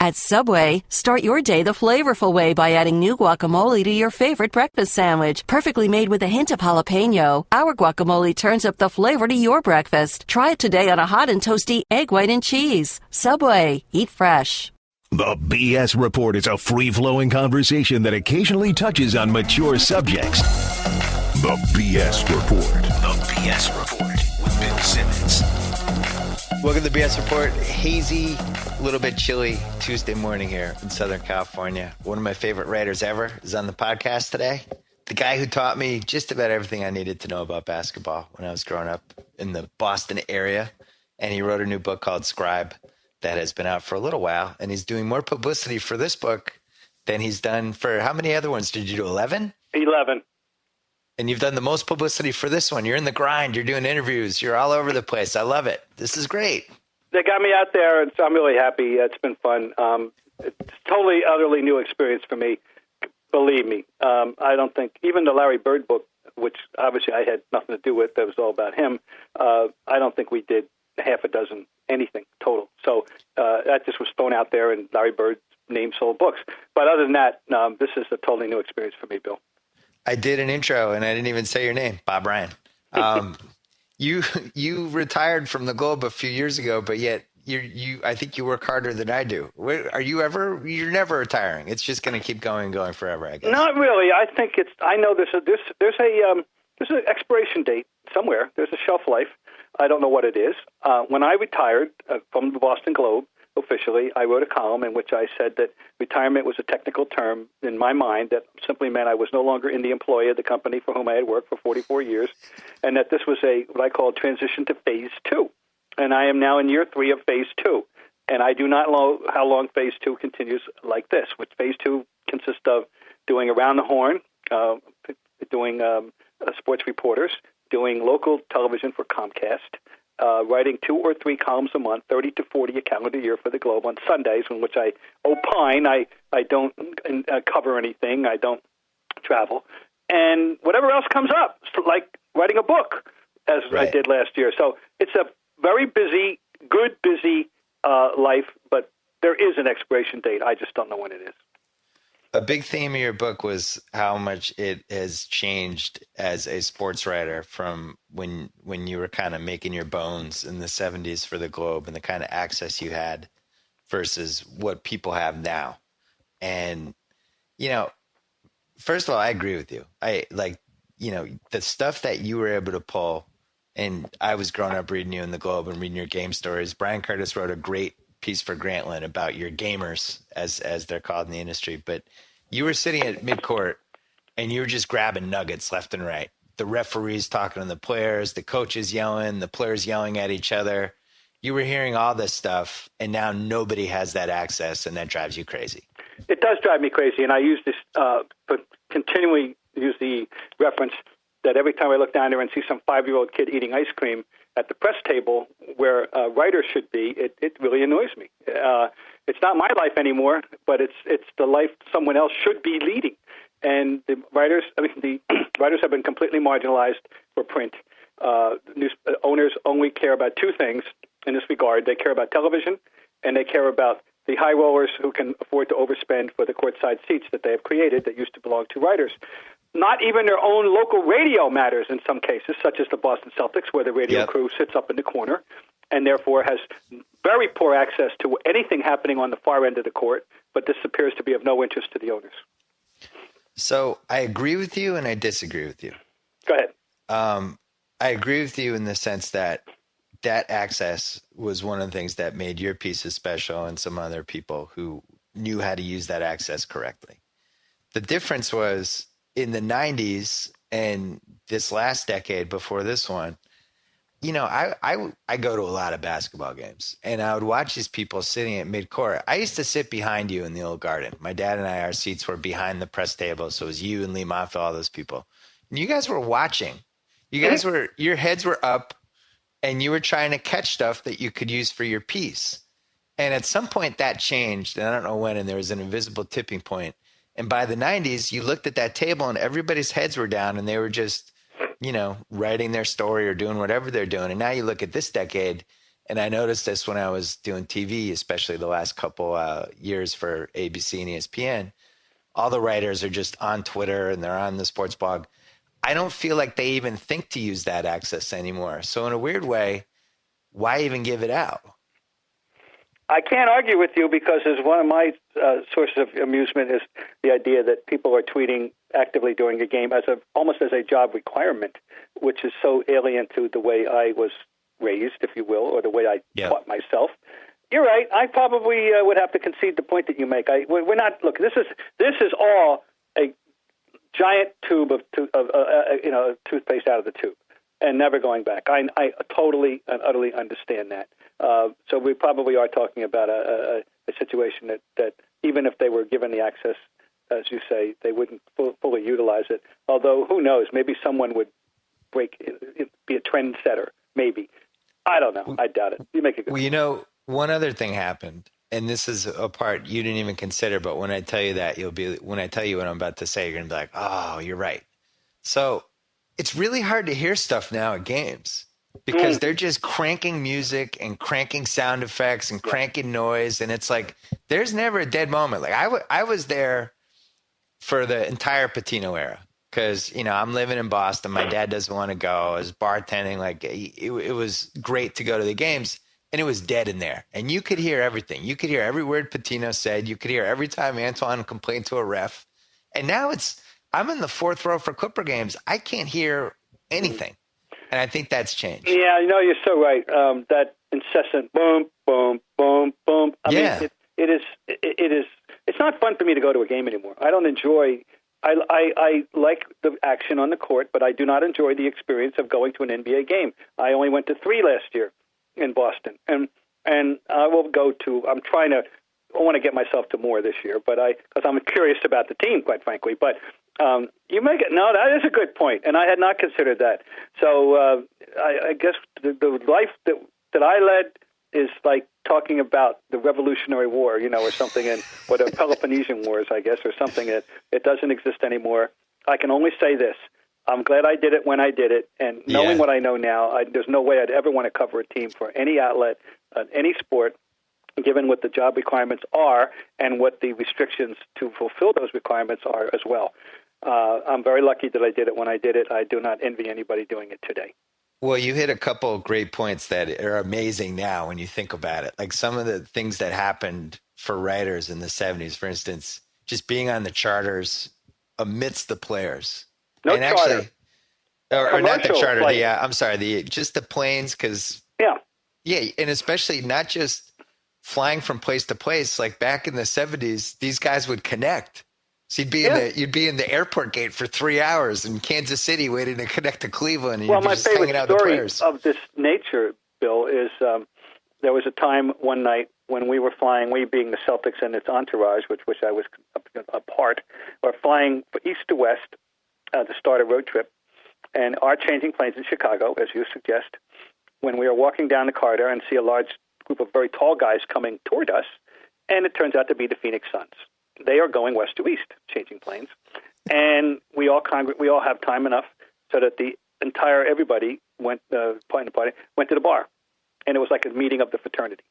At Subway, start your day the flavorful way by adding new guacamole to your favorite breakfast sandwich. Perfectly made with a hint of jalapeno, our guacamole turns up the flavor to your breakfast. Try it today on a hot and toasty egg white and cheese. Subway, eat fresh. The B.S. Report is a free-flowing conversation that occasionally touches on mature subjects. The B.S. Report. The B.S. Report with Bill Simmons. Welcome to the B.S. Report. Hazy, a little bit chilly Tuesday morning here in Southern California. One of my favorite writers ever is on the podcast today. The guy who taught me just about everything I needed to know about basketball when I was growing up in the Boston area. And he wrote a new book called Scribe that has been out for a little while. And he's doing more publicity for this book than he's done for, how many other ones did you do, 11? 11. And you've done the most publicity for this one. You're in the grind. You're doing interviews. You're all over the place. I love it. This is great. They got me out there, and so I'm really happy. It's been fun. It's totally, utterly new experience for me. Believe me. I don't think, even the Larry Bird book, which obviously I had nothing to do with, that was all about him, I don't think we did half a dozen anything total. So that just was thrown out there, and Larry Bird's name sold books. But other than that, this is a totally new experience for me, Bill. I did an intro, and I didn't even say your name, Bob Ryan. You retired from the Globe a few years ago, but yet I think you work harder than I do. You're never retiring. It's just going to keep going forever, I guess. Not really. I think I know there's an expiration date somewhere. There's a shelf life. I don't know what it is. When I retired from the Boston Globe, officially, I wrote a column in which I said that retirement was a technical term in my mind that simply meant I was no longer in the employ of the company for whom I had worked for 44 years, and that this was what I call transition to phase 2. And I am now in year 3 of phase 2. And I do not know how long phase 2 continues like this, which phase 2 consists of doing Around the Horn, doing sports reporters, doing local television for Comcast, writing 2 or 3 columns a month, 30 to 40 a calendar year for the Globe on Sundays, in which I opine. I don't cover anything. I don't travel. And whatever else comes up, like writing a book, as Right. I did last year. So it's a very busy life, but there is an expiration date. I just don't know when it is. A big theme of your book was how much it has changed as a sports writer from when you were kind of making your bones in the 70s for the Globe and the kind of access you had versus what people have now. And, first of all, I agree with you. The stuff that you were able to pull, and I was growing up reading you in the Globe and reading your game stories. Brian Curtis wrote a great piece for Grantland about your gamers, as they're called in the industry. But you were sitting at midcourt and you were just grabbing nuggets left and right. The referees talking to the players, the coaches yelling, the players yelling at each other. You were hearing all this stuff, and now nobody has that access, and that drives you crazy. It does drive me crazy, and I use this, but continually use the reference that every time I look down there and see some 5-year-old kid eating ice cream at the press table where a writer should be, it really annoys me. It's not my life anymore, but it's the life someone else should be leading. And the writers have been completely marginalized for print. Owners only care about 2 things in this regard. They care about television, and they care about the high rollers who can afford to overspend for the courtside seats that they have created that used to belong to writers. Not even their own local radio matters in some cases, such as the Boston Celtics, where the radio crew sits up in the corner and therefore has very poor access to anything happening on the far end of the court, but this appears to be of no interest to the owners. So I agree with you and I disagree with you. Go ahead. I agree with you in the sense that access was one of the things that made your pieces special and some other people who knew how to use that access correctly. The difference was in the 90s and this last decade before this one, I go to a lot of basketball games, and I would watch these people sitting at midcourt. I used to sit behind you in the old Garden. My dad and I, our seats were behind the press table, so it was you and Lee Montville, all those people. And you guys were watching. Your heads were up, and you were trying to catch stuff that you could use for your piece. And at some point that changed, and I don't know when, and there was an invisible tipping point. And by the 90s, you looked at that table, and everybody's heads were down, and they were just, writing their story or doing whatever they're doing. And now you look at this decade, and I noticed this when I was doing TV, especially the last couple years for ABC and ESPN. All the writers are just on Twitter and they're on the sports blog. I don't feel like they even think to use that access anymore. So in a weird way, why even give it out? I can't argue with you because as one of my sources of amusement is the idea that people are tweeting actively during a game almost as a job requirement, which is so alien to the way I was raised, if you will, or the way I taught myself. You're right. I probably would have to concede the point that you make. We're not. Look, this is all a giant tube of toothpaste out of the tube, and never going back. I totally and utterly understand that. So we probably are talking about a situation that even if they were given the access, as you say, they wouldn't fully utilize it. Although, who knows? Maybe someone would be a trendsetter. Maybe. I don't know. I doubt it. You make a good point. Well, one other thing happened, and this is a part you didn't even consider, but when I tell you that, when I tell you what I'm about to say, you're going to be like, oh, you're right. So it's really hard to hear stuff now at games because they're just cranking music and cranking sound effects and cranking noise. And it's like, there's never a dead moment. Like I was there for the entire Patino era because, I'm living in Boston. My dad doesn't want to go. I was bartending. Like it was great to go to the games. And it was dead in there. And you could hear everything. You could hear every word Patino said. You could hear every time Antoine complained to a ref. And now I'm in the fourth row for Clipper games. I can't hear anything. And I think that's changed. Yeah, you're so right. That incessant boom, boom, boom, boom. I mean, it is. It's not fun for me to go to a game anymore. I don't enjoy. I like the action on the court, but I do not enjoy the experience of going to an NBA game. I only went to 3 last year in Boston, and I will go to. I want to get myself to more this year, but because I'm curious about the team, quite frankly. But you make it. No, that is a good point, and I had not considered that. So I guess the life that I led is like talking about the Revolutionary War, or something, or the Peloponnesian Wars, I guess, or something that it doesn't exist anymore. I can only say this. I'm glad I did it when I did it, and knowing what I know now, there's no way I'd ever want to cover a team for any outlet, any sport, given what the job requirements are and what the restrictions to fulfill those requirements are as well. I'm very lucky that I did it when I did it. I do not envy anybody doing it today. Well, you hit a couple of great points that are amazing now when you think about it. Like some of the things that happened for writers in the 70s, for instance, just being on the charters amidst the players. No and charter. Actually, or not the charter. Flight. I'm sorry. Just the planes, because and especially not just flying from place to place. Like back in the 70s, these guys would connect. So you'd be in the airport gate for 3 hours in Kansas City waiting to connect to Cleveland. And well, you'd be my just hanging out with the favorite story players. of this nature, Bill, is there was a time one night when we were flying, we being the Celtics and its entourage, which I was a part, or flying east to west to start a road trip, and are changing planes in Chicago, as you suggest, when we are walking down the corridor and see a large group of very tall guys coming toward us, and it turns out to be the Phoenix Suns. They are going west to east, changing planes, and we all have time enough so that everybody went to the bar, and it was like a meeting of the fraternity.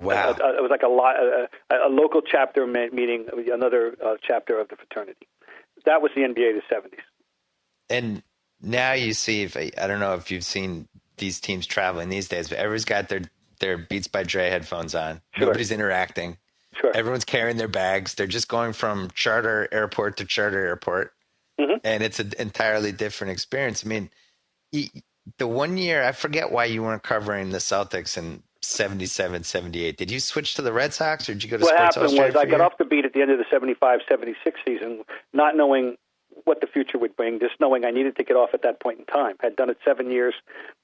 Wow! It was like a local chapter meeting another chapter of the fraternity. That was the NBA of the 70s. And now you see, I don't know if you've seen these teams traveling these days, but everybody's got their Beats by Dre headphones on. Sure. Nobody's interacting. Sure. Everyone's carrying their bags. They're just going from charter airport to charter airport. Mm-hmm. And it's an entirely different experience. I mean, the one year, I forget why you weren't covering the Celtics in 77, 78. Did you switch to the Red Sox or did you go to Sports Illustrated? What happened was I got off the beat at the end of the 75, 76 season, not knowing what the future would bring, just knowing I needed to get off at that point in time. I'd done it 7 years,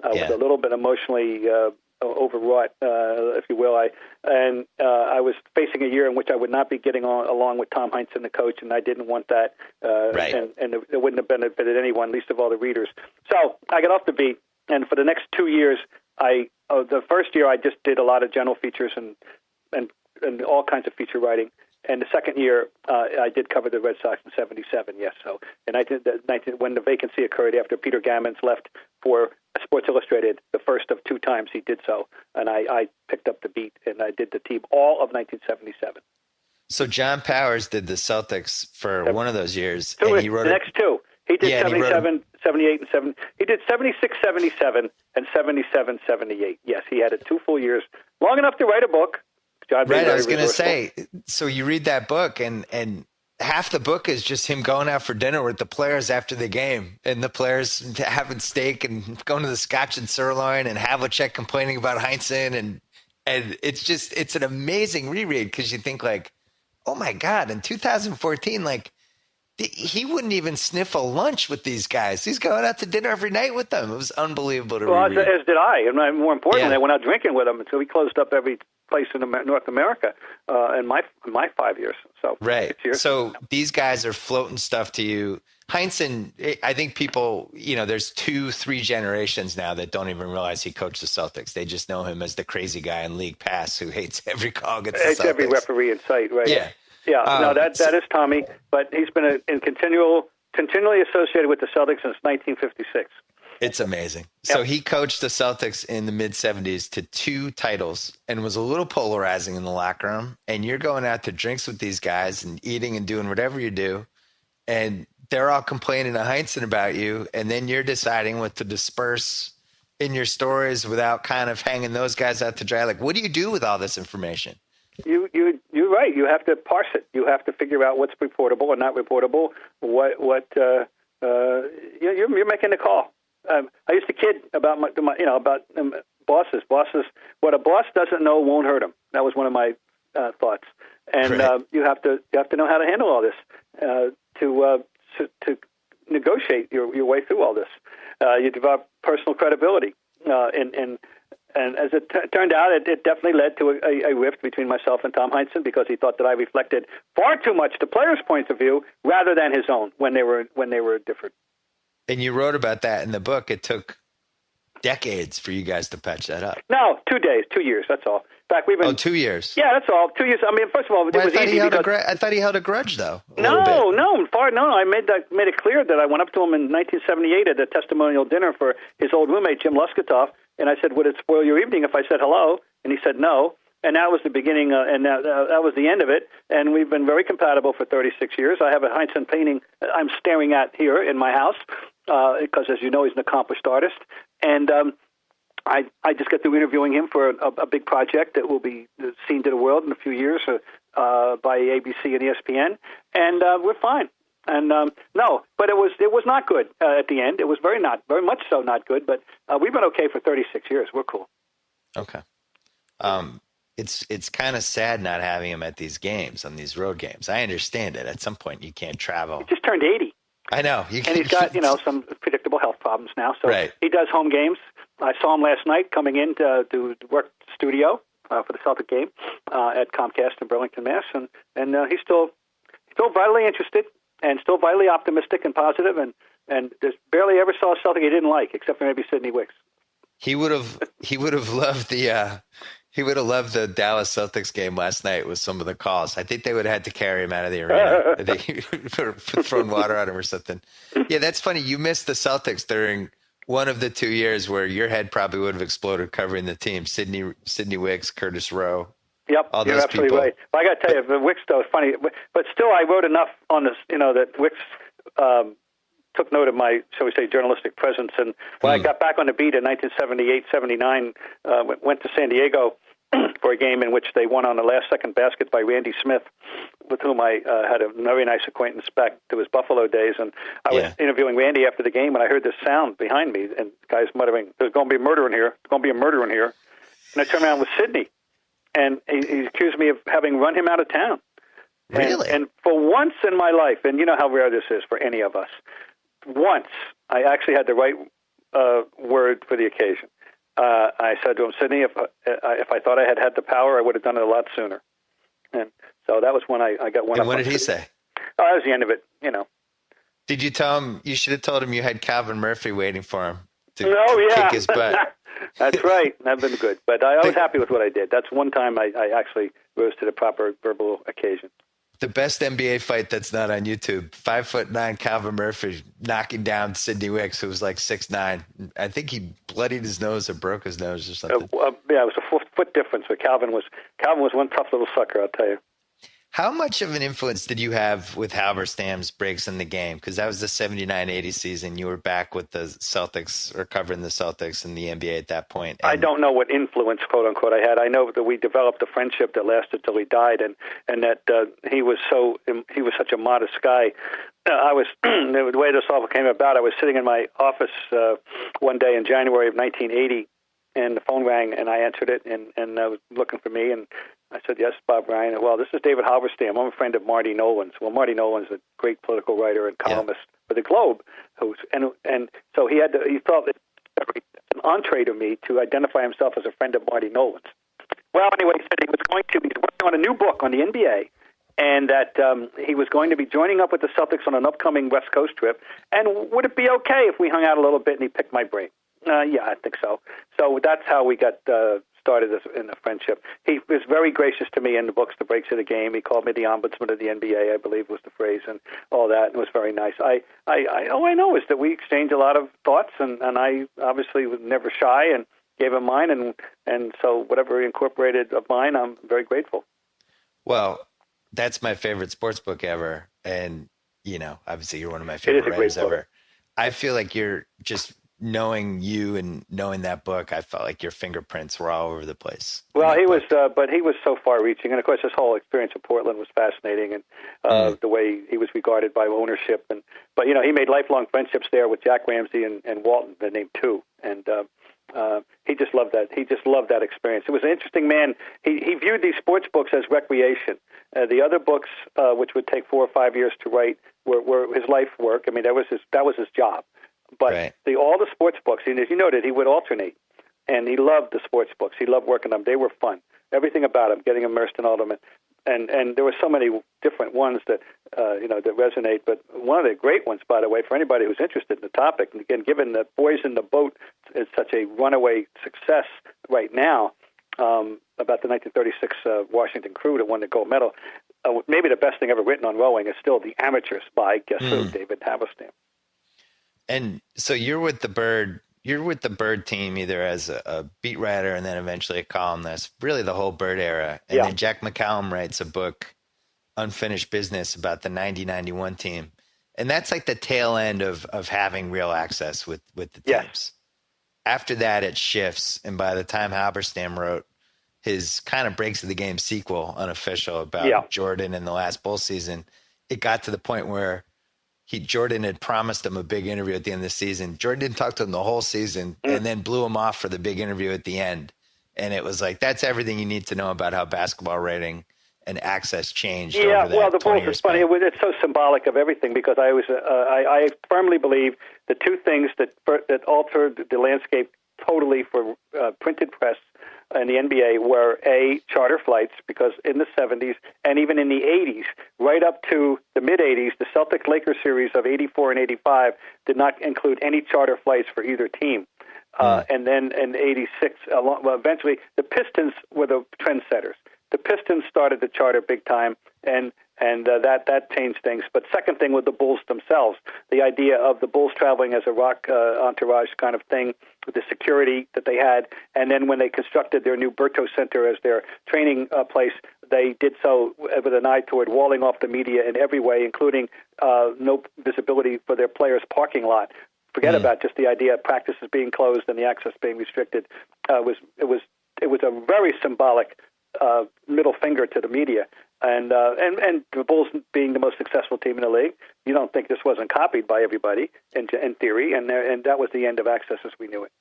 was a little bit emotionally overwrought, if you will. I was facing a year in which I would not be getting along with Tom Heinsohn, the coach, and I didn't want that. And it wouldn't have benefited anyone, least of all the readers. So I got off the beat, and for the next 2 years, the first year I just did a lot of general features and all kinds of feature writing. And the second year, I did cover the Red Sox in '77. Yes, so and I did when the vacancy occurred after Peter Gammons left for Sports Illustrated, the first of 2 times he did so, and I picked up the beat and I did the team all of 1977. So John Powers did the Celtics for one of those years, and he wrote the next 2. He did 77, 78, and 7. He did 76, 77, and 77, 78. Yes, he had 2 full years, long enough to write a book. John right, I was going to say, so you read that book, and half the book is just him going out for dinner with the players after the game, and the players having steak and going to the Scotch and sirloin, and Havlicek complaining about Heinsohn, and it's an amazing reread because you think like, oh my God, in 2014, like he wouldn't even sniff a lunch with these guys. He's going out to dinner every night with them. It was unbelievable to reread. As did I, and more importantly, I went out drinking with him until we closed up every place in North America in my 5 years. So right. 6 years. So these guys are floating stuff to you. Heinsohn, I think people, there's 2-3 generations now that don't even realize he coached the Celtics. They just know him as the crazy guy in League Pass who hates every call against the Celtics. Hates every referee in sight, right? Yeah. Yeah, no, that is Tommy, but he's been continually associated with the Celtics since 1956. It's amazing. Yep. So he coached the Celtics in the mid-'70s to 2 titles and was a little polarizing in the locker room. And you're going out to drinks with these guys and eating and doing whatever you do, and they're all complaining to Heinsohn about you, and then you're deciding what to disperse in your stories without kind of hanging those guys out to dry. Like, what do you do with all this information? You're right. You have to parse it. You have to figure out what's reportable and not reportable. You're making the call. I used to kid about bosses. Bosses, what a boss doesn't know won't hurt him. That was one of my thoughts. And right. You have to know how to handle all this to negotiate your way through all this. You develop personal credibility, and as it turned out, it definitely led to a rift between myself and Tom Heinsohn because he thought that I reflected far too much the player's point of view rather than his own when they were different. And you wrote about that in the book. It took decades for you guys to patch that up. No, 2 days, 2 years. That's all. In fact, we've been 2 years. Yeah, that's all. 2 years. I mean, first of all, it was easy I thought he held a grudge though. No. I made it clear that I went up to him in 1978 at a testimonial dinner for his old roommate Jim Luskatoff, and I said, "Would it spoil your evening if I said hello?" And he said no. And that was the beginning, and that was the end of it. And we've been very compatible for 36 years. I have a Heinsohn painting I'm staring at here in my house because, as you know, he's an accomplished artist. And I just got through interviewing him for a big project that will be seen to the world in a few years by ABC and ESPN. And we're fine. And no, but it was not good at the end. It was very much so not good. But we've been okay for 36 years. We're cool. Okay. It's kind of sad not having him at these games, on these road games. I understand it. At some point, you can't travel. He just turned 80. I know. And he's got, some predictable health problems now. So right. He does home games. I saw him last night coming in to work studio for the Celtic game at Comcast in Burlington, Mass. And he's still vitally interested and still vitally optimistic and positive. And there's barely ever saw a Celtic he didn't like, except for maybe Sidney Wicks. He would have loved the Dallas Celtics game last night with some of the calls. I think they would have had to carry him out of the arena. They thrown water at him or something. Yeah, that's funny. You missed the Celtics during one of the 2 years where your head probably would have exploded covering the team. Sidney Wicks, Curtis Rowe. Yep, all you're those absolutely people. right. But I got to tell you, the Wicks though is funny. But still, I wrote enough on this, that Wicks took note of my, shall we say, journalistic presence. And when I got back on the beat in 1978, 79, went to San Diego for a game in which they won on the last-second basket by Randy Smith, with whom I had a very nice acquaintance back to his Buffalo days. And I was interviewing Randy after the game, and I heard this sound behind me, and the guy's muttering, "There's going to be a murder in here. There's going to be a murder in here." And I turned around with Sidney, and he accused me of having run him out of town. Really? And for once in my life, and you know how rare this is for any of us, once I actually had the right word for the occasion. I said to him, "Sidney, if I thought I had the power, I would have done it a lot sooner." And so that was when I got one. And what did he say? Oh, that was the end of it. Did you tell him? You should have told him you had Calvin Murphy waiting for him to kick his butt. That's right. That'd been good. But I was happy with what I did. That's one time I actually rose to the proper verbal occasion. The best NBA fight that's not on YouTube: 5'9" Calvin Murphy knocking down Sidney Wicks, who was like 6'9". I think he bloodied his nose or broke his nose or something. Yeah, it was a foot difference. But Calvin was one tough little sucker, I'll tell you. How much of an influence did you have with Halberstam's breaks in the game? Because that was the 79-80 season. You were back with the Celtics, or covering the Celtics in the NBA at that point. I don't know what influence, quote unquote, I had. I know that we developed a friendship that lasted till he died, and that he was such a modest guy. The way this all came about, I was sitting in my office one day in January of 1980, and the phone rang, and I answered it, and I was looking for me, and I said, "Yes, Bob Ryan." "Well, this is David Halberstam. I'm a friend of Marty Nolan's." Well, Marty Nolan's a great political writer and columnist for the Globe, and so he thought it was an entree to me to identify himself as a friend of Marty Nolan's. Well, anyway, he said he was working on a new book on the NBA, and that he was going to be joining up with the Celtics on an upcoming West Coast trip, and would it be okay if we hung out a little bit and he picked my brain? Yeah, I think so. So that's how we got started in a friendship. He was very gracious to me in the books, The Breaks of the Game. He called me the ombudsman of the NBA, I believe was the phrase, and all that. And it was very nice. All I know is that we exchanged a lot of thoughts, and I obviously was never shy and gave him mine, and so whatever he incorporated of mine, I'm very grateful. Well, that's my favorite sports book ever, and obviously you're one of my favorite writers ever. I feel like you're just knowing you and knowing that book, I felt like your fingerprints were all over the place. Well, he was, but he was so far-reaching, and of course, his whole experience in Portland was fascinating, and the way he was regarded by ownership. But he made lifelong friendships there with Jack Ramsey and Walton, the name too, and he just loved that. He just loved that experience. It was an interesting man. He viewed these sports books as recreation. The other books, which would take 4 or 5 years to write, were his life work. I mean, that was his job. But all the sports books, and as you noted, he would alternate, and he loved the sports books. He loved working on them. They were fun. Everything about them, getting immersed in all of them, and there were so many different ones that that resonate. But one of the great ones, by the way, for anybody who's interested in the topic, and again, given that Boys in the Boat is such a runaway success right now, about the 1936 Washington crew that won the gold medal, maybe the best thing ever written on rowing is still The Amateurs by guess who, David Halberstam. And so you're with the Bird team either as a beat writer and then eventually a columnist, really the whole Bird era. And then Jack McCallum writes a book, Unfinished Business, about the 90-91 team. And that's like the tail end of having real access with the teams. Yes. After that, it shifts. And by the time Halberstam wrote his kind of Breaks of the Game sequel, unofficial, about Jordan in the last Bulls season, it got to the point where Jordan had promised him a big interview at the end of the season. Jordan didn't talk to him the whole season and then blew him off for the big interview at the end. And it was like, that's everything you need to know about how basketball writing and access changed. Yeah, well, the Bulls is funny. It's so symbolic of everything because I firmly believe the two things that altered the landscape totally for printed press in the NBA were charter flights, because in the 70s and even in the 80s, right up to the mid-80s, the Celtics-Lakers series of 84 and 85 did not include any charter flights for either team. And then in 86, eventually the Pistons were the trendsetters. The Pistons started the charter big time, and that changed things. But second thing with the Bulls themselves, the idea of the Bulls traveling as a rock entourage kind of thing, with the security that they had, and then when they constructed their new Berto Center as their training place, they did so with an eye toward walling off the media in every way, including no visibility for their players' parking lot. Forget about just the idea of practices being closed and the access being restricted. It was a very symbolic middle finger to the media. And the Bulls being the most successful team in the league, you don't think this wasn't copied by everybody in theory, and that was the end of access as we knew it.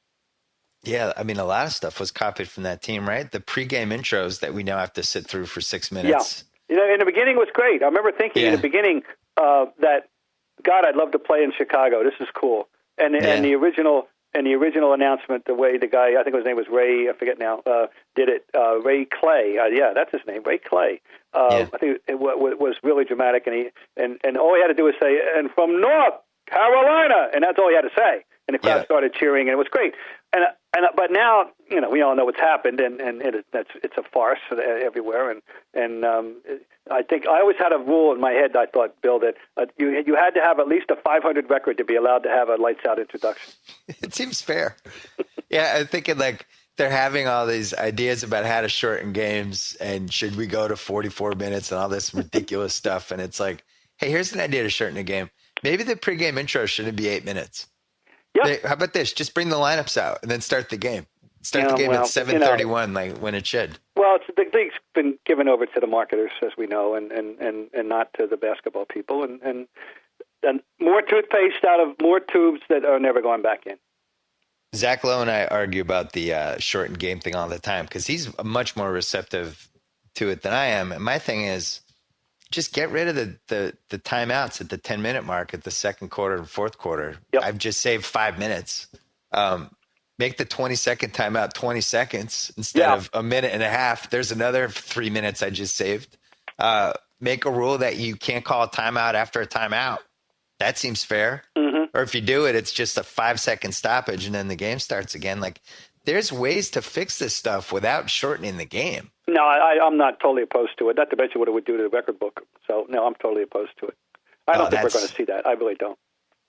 Yeah, I mean, a lot of stuff was copied from that team, right? The pregame intros that we now have to sit through for 6 minutes. Yeah, in the beginning it was great. I remember thinking in the beginning that, God, I'd love to play in Chicago. This is cool. And the original announcement, the way the guy, I think his name was Ray, I forget now, did it, Ray Clay. That's his name, Ray Clay. I think it was really dramatic, and all he had to do was say, and from North Carolina, and that's all he had to say. And the crowd started cheering, and it was great. And But now, we all know what's happened, and it's a farce everywhere. And I think I always had a rule in my head. I thought, Bill, that you had to have at least a 500 record to be allowed to have a lights out introduction. It seems fair. Yeah, I'm thinking like they're having all these ideas about how to shorten games and should we go to 44 minutes and all this ridiculous stuff. And it's like, hey, here's an idea to shorten a game. Maybe the pregame intro shouldn't be 8 minutes. Yeah. How about this? Just bring the lineups out and then start the game. Start the game at 7:31, like when it should. Well, the league's been given over to the marketers, as we know, and not to the basketball people, and more toothpaste out of more tubes that are never going back in. Zach Lowe and I argue about the shortened game thing all the time because he's much more receptive to it than I am. And my thing is, just get rid of the timeouts at the 10-minute mark at the second quarter and fourth quarter. Yep. I've just saved 5 minutes. Make the 20-second timeout 20 seconds instead of a minute and a half. There's another 3 minutes I just saved. Make a rule that you can't call a timeout after a timeout. That seems fair. Mm-hmm. Or if you do it, it's just a 5-second stoppage and then the game starts again. Like, there's ways to fix this stuff without shortening the game. No, I'm not totally opposed to it. Not to mention what it would do to the record book. So, no, I'm totally opposed to it. I don't think we're going to see that. I really don't.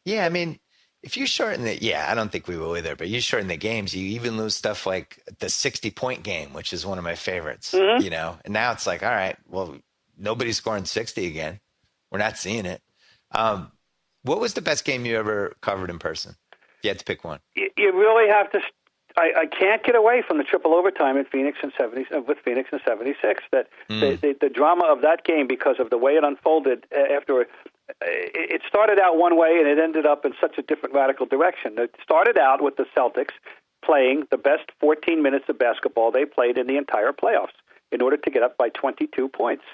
Yeah, I mean, if you shorten it, I don't think we will either. But you shorten the games, you even lose stuff like the 60-point game, which is one of my favorites, And now it's like, all right, well, nobody's scoring 60 again. We're not seeing it. What was the best game you ever covered in person? If you had to pick one. You really have to I can't get away from the triple overtime in Phoenix in with Phoenix in '76. That the drama of that game, because of the way it unfolded after it started out one way and it ended up in such a different radical direction. It started out with the Celtics playing the best 14 minutes of basketball they played in the entire playoffs in order to get up by 22 points,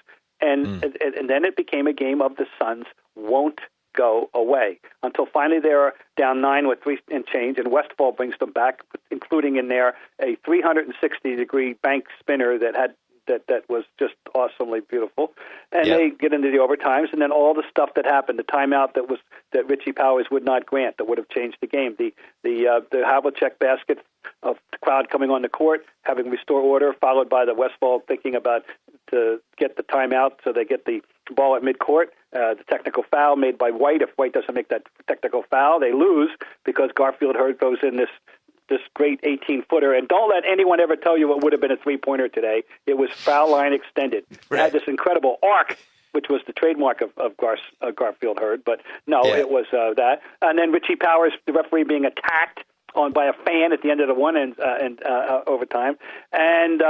and then it became a game of the Suns won't go away until finally they're down 9 with 3 and change, and Westfall brings them back, including in there a 360-degree bank spinner that was just awesomely beautiful. And they get into the overtimes, and then all the stuff that happened, the timeout that Richie Powers would not grant that would have changed the game, the Havlicek basket of the crowd coming on the court, having restore order, followed by the Westfall thinking about to get the timeout so they get the ball at midcourt. The technical foul made by White. If White doesn't make that technical foul, they lose because Garfield Hurd throws in this great 18-footer. And don't let anyone ever tell you it would have been a three-pointer today. It was foul line extended. Right. It had this incredible arc, which was the trademark of Garfield Hurd. But no, it was that. And then Richie Powers, the referee, being attacked by a fan at the end of the one and overtime. And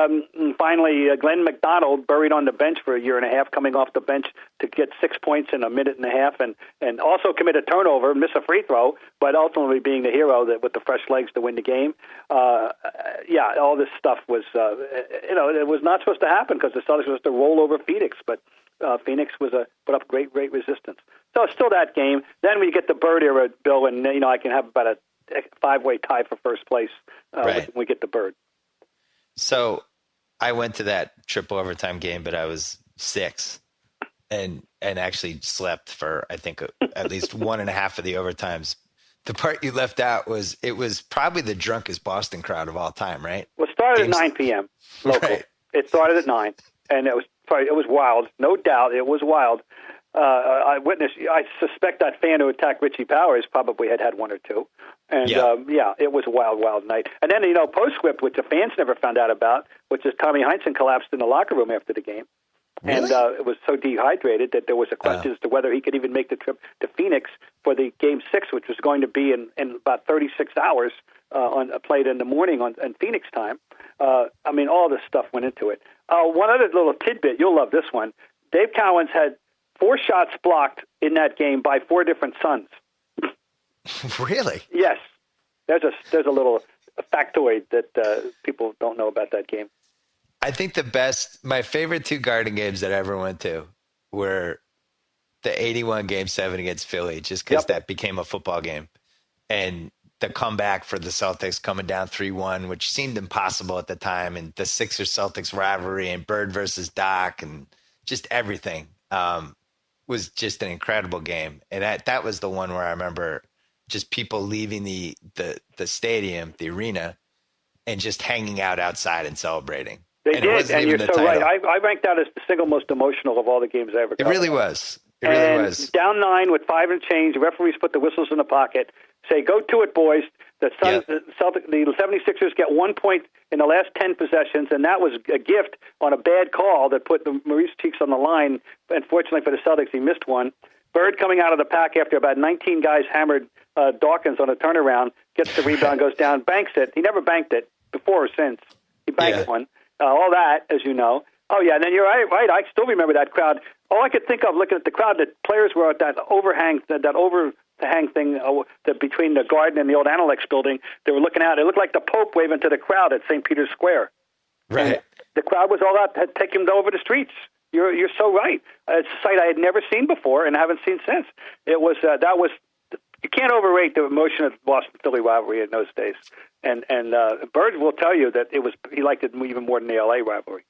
finally, Glenn McDonald buried on the bench for a year and a half, coming off the bench to get 6 points in a minute and a half, and also commit a turnover, miss a free throw, but ultimately being the hero with the fresh legs to win the game. All this stuff was, it was not supposed to happen because the Celtics were supposed to roll over Phoenix, but Phoenix put up great resistance. So it's still that game. Then we get the Bird era, Bill, and I can have about a 5-way tie for first place when we get the Bird. So I went to that triple overtime game, but I was 6 and actually slept for, I think, at least 1.5 of the overtimes. The part you left out was it was probably the drunkest Boston crowd of all time, right? Well, it started at 9 p.m. local. Right. It started at 9, and it was wild. No doubt, it was wild. I suspect that fan who attacked Richie Powers probably had one or two. And, it was a wild, wild night. And then, postscript, which the fans never found out about, which is Tommy Heinsohn collapsed in the locker room after the game. Really? And it was so dehydrated that there was a question as to whether he could even make the trip to Phoenix for the Game 6, which was going to be in about 36 hours played in the morning in Phoenix time. All this stuff went into it. One other little tidbit, you'll love this one. Dave Cowens had 4 shots blocked in that game by 4 different Suns. Really? Yes. There's a little factoid that people don't know about that game. I think my favorite 2 Garden games that I ever went to were the 81 Game 7 against Philly, just because that became a football game. And the comeback for the Celtics coming down 3-1, which seemed impossible at the time, and the Sixers-Celtics rivalry and Bird versus Doc and just everything was just an incredible game. And that was the one where I remember just people leaving the stadium, the arena, and just hanging out outside and celebrating. They and did, and you're so right. I ranked that as the single most emotional of all the games I ever covered. It really was. It really was. Down 9 with 5 and change, the referees put the whistles in the pocket, say, go to it, boys. The 76ers get 1 point in the last 10 possessions, and that was a gift on a bad call that put the Maurice Cheeks on the line. Unfortunately for the Celtics, he missed one. Bird coming out of the pack after about 19 guys hammered Dawkins on a turnaround, gets the rebound, goes down, banks it. He never banked it before or since. He banked one. All that, as you know. Oh, yeah, and then you're right. I still remember that crowd. All I could think of looking at the crowd, the players were at that overhang, that overhang thing between the Garden and the old Analex building. They were looking out. It looked like the Pope waving to the crowd at St. Peter's Square. Right. And the crowd was all out to take him over the streets. You're so right. It's a sight I had never seen before and haven't seen since. It was you can't overrate the emotion of the Boston-Philly rivalry in those days. And Bird will tell you that he liked it even more than the LA rivalry.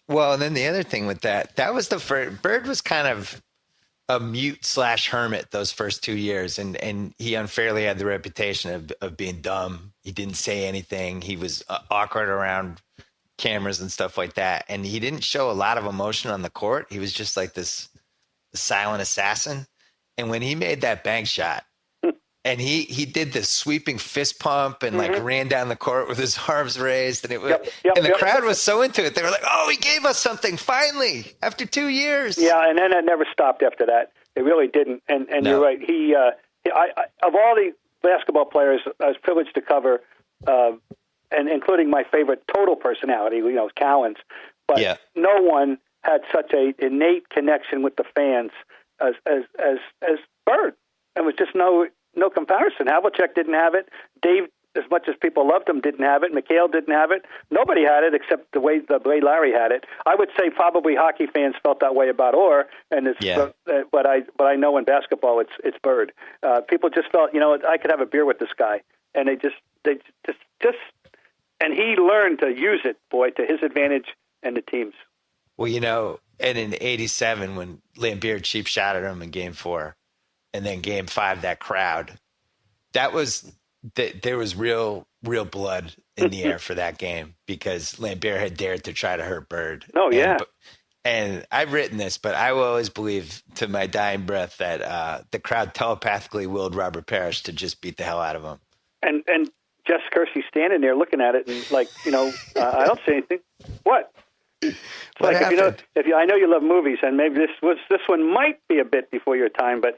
Well, and then the other thing with that was the first. Bird was kind of a mute/hermit those first 2 years, and he unfairly had the reputation of being dumb. He didn't say anything. He was awkward around cameras and stuff like that, and he didn't show a lot of emotion on the court. He was just like this silent assassin. And when he made that bank shot, and he did this sweeping fist pump and ran down the court with his arms raised, and it was and the crowd was so into it. They were like, "Oh, he gave us something finally after 2 years." Yeah, and then it never stopped after that. It really didn't. And no. You're right. I of all the basketball players I was privileged to cover, and including my favorite total personality, Cowens, but no one had such a innate connection with the fans as Bird. It was just no comparison. Havlicek didn't have it. Dave, as much as people loved him, didn't have it. McHale didn't have it. Nobody had it except the way Larry had it. I would say probably hockey fans felt that way about Orr, and but I know in basketball it's Bird. People just felt, I could have a beer with this guy, and they just and he learned to use it, to his advantage and the team's. Well, and in '87 when Lambeer cheap shot at him in Game 4. And then Game 5, that crowd, there was real blood in the air for that game because Lambeer had dared to try to hurt Bird. Oh, yeah. And I've written this, but I will always believe to my dying breath that the crowd telepathically willed Robert Parrish to just beat the hell out of him. And Jess Kersey standing there looking at it and I don't say anything. What? What happened? I know you love movies, and maybe this one might be a bit before your time, but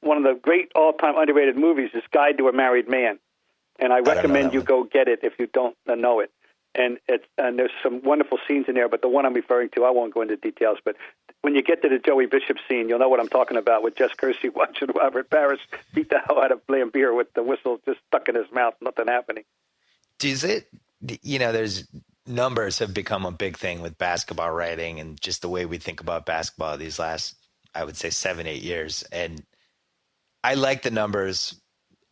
one of the great all-time underrated movies is Guide to a Married Man, and I recommend you go get it if you don't know it. And there's some wonderful scenes in there, but the one I'm referring to, I won't go into details, but when you get to the Joey Bishop scene, you'll know what I'm talking about with Jess Kersey watching Robert Parrish beat the hell out of Lambeer with the whistle just stuck in his mouth, nothing happening. There's numbers have become a big thing with basketball writing and just the way we think about basketball these last, I would say 7-8 years. And I like the numbers,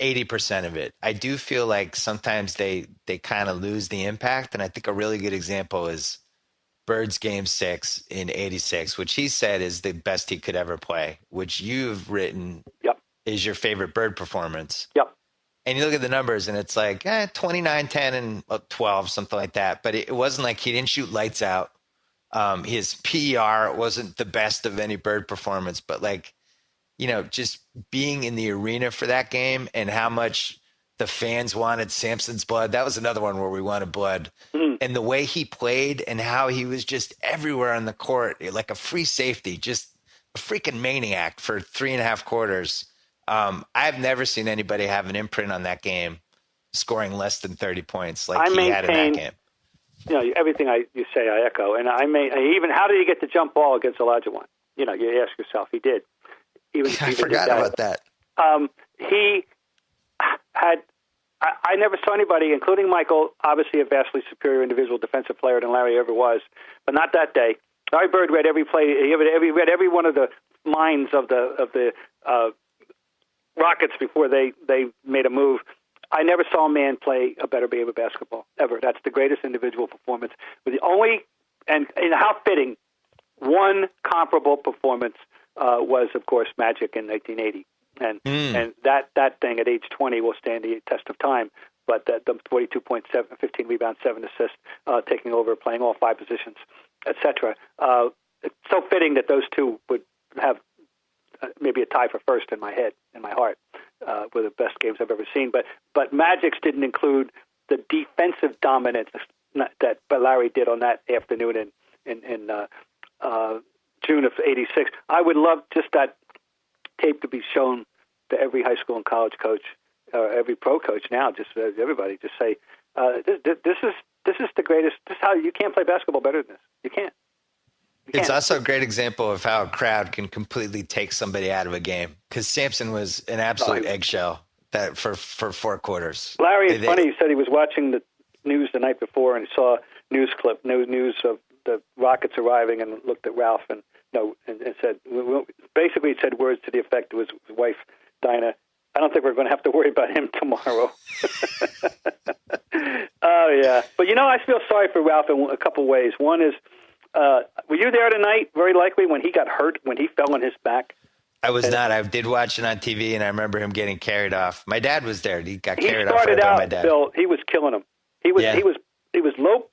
80% of it. I do feel like sometimes they kind of lose the impact. And I think a really good example is Bird's Game 6 in '86, which he said is the best he could ever play, which you've written is your favorite Bird performance. Yep. And you look at the numbers, and it's like 29, 10, and 12, something like that. But it wasn't like he didn't shoot lights out. His PER wasn't the best of any Bird performance. But, just being in the arena for that game and how much the fans wanted Sampson's blood, that was another one where we wanted blood. Mm-hmm. And the way he played and how he was just everywhere on the court, like a free safety, just a freaking maniac for 3.5 quarters. I've never seen anybody have an imprint on that game, scoring less than 30 points like he had in that game. Everything you say, I echo. And how did he get the jump ball against Olajuwon? You ask yourself. He did. I forgot about that. He had. I never saw anybody, including Michael, obviously a vastly superior individual defensive player than Larry ever was, but not that day. Larry Bird read every play. He read every one of the minds of the Rockets before they made a move. I never saw a man play a better game of basketball ever. That's the greatest individual performance. But the only, and how fitting, one comparable performance was, of course, Magic in 1980. And that thing at age 20 will stand the test of time. but the 42.7, 15 rebounds, 7 assists, taking over, playing all 5 positions, etc. It's so fitting that those two would have maybe a tie for first in my head, in my heart, were the best games I've ever seen. But Magic's didn't include the defensive dominance that Larry did on that afternoon in June of '86. I would love just that tape to be shown to every high school and college coach, every pro coach now. Just everybody, just say, this is the greatest. This is how you can't play basketball better than this. You can't. It's also a great example of how a crowd can completely take somebody out of a game. Because Sampson was an absolute eggshell that for 4 quarters. Larry, it's funny. He said he was watching the news the night before and saw news of the Rockets arriving, and looked at Ralph and said, basically he said words to the effect to his wife Dinah, "I don't think we're going to have to worry about him tomorrow." Oh yeah, but I feel sorry for Ralph in a couple ways. One is, were you there tonight? Very likely when he got hurt, when he fell on his back. I was not. I did watch it on TV, and I remember him getting carried off. My dad was there. He got carried off right by my dad. Bill, he was killing him. He was low,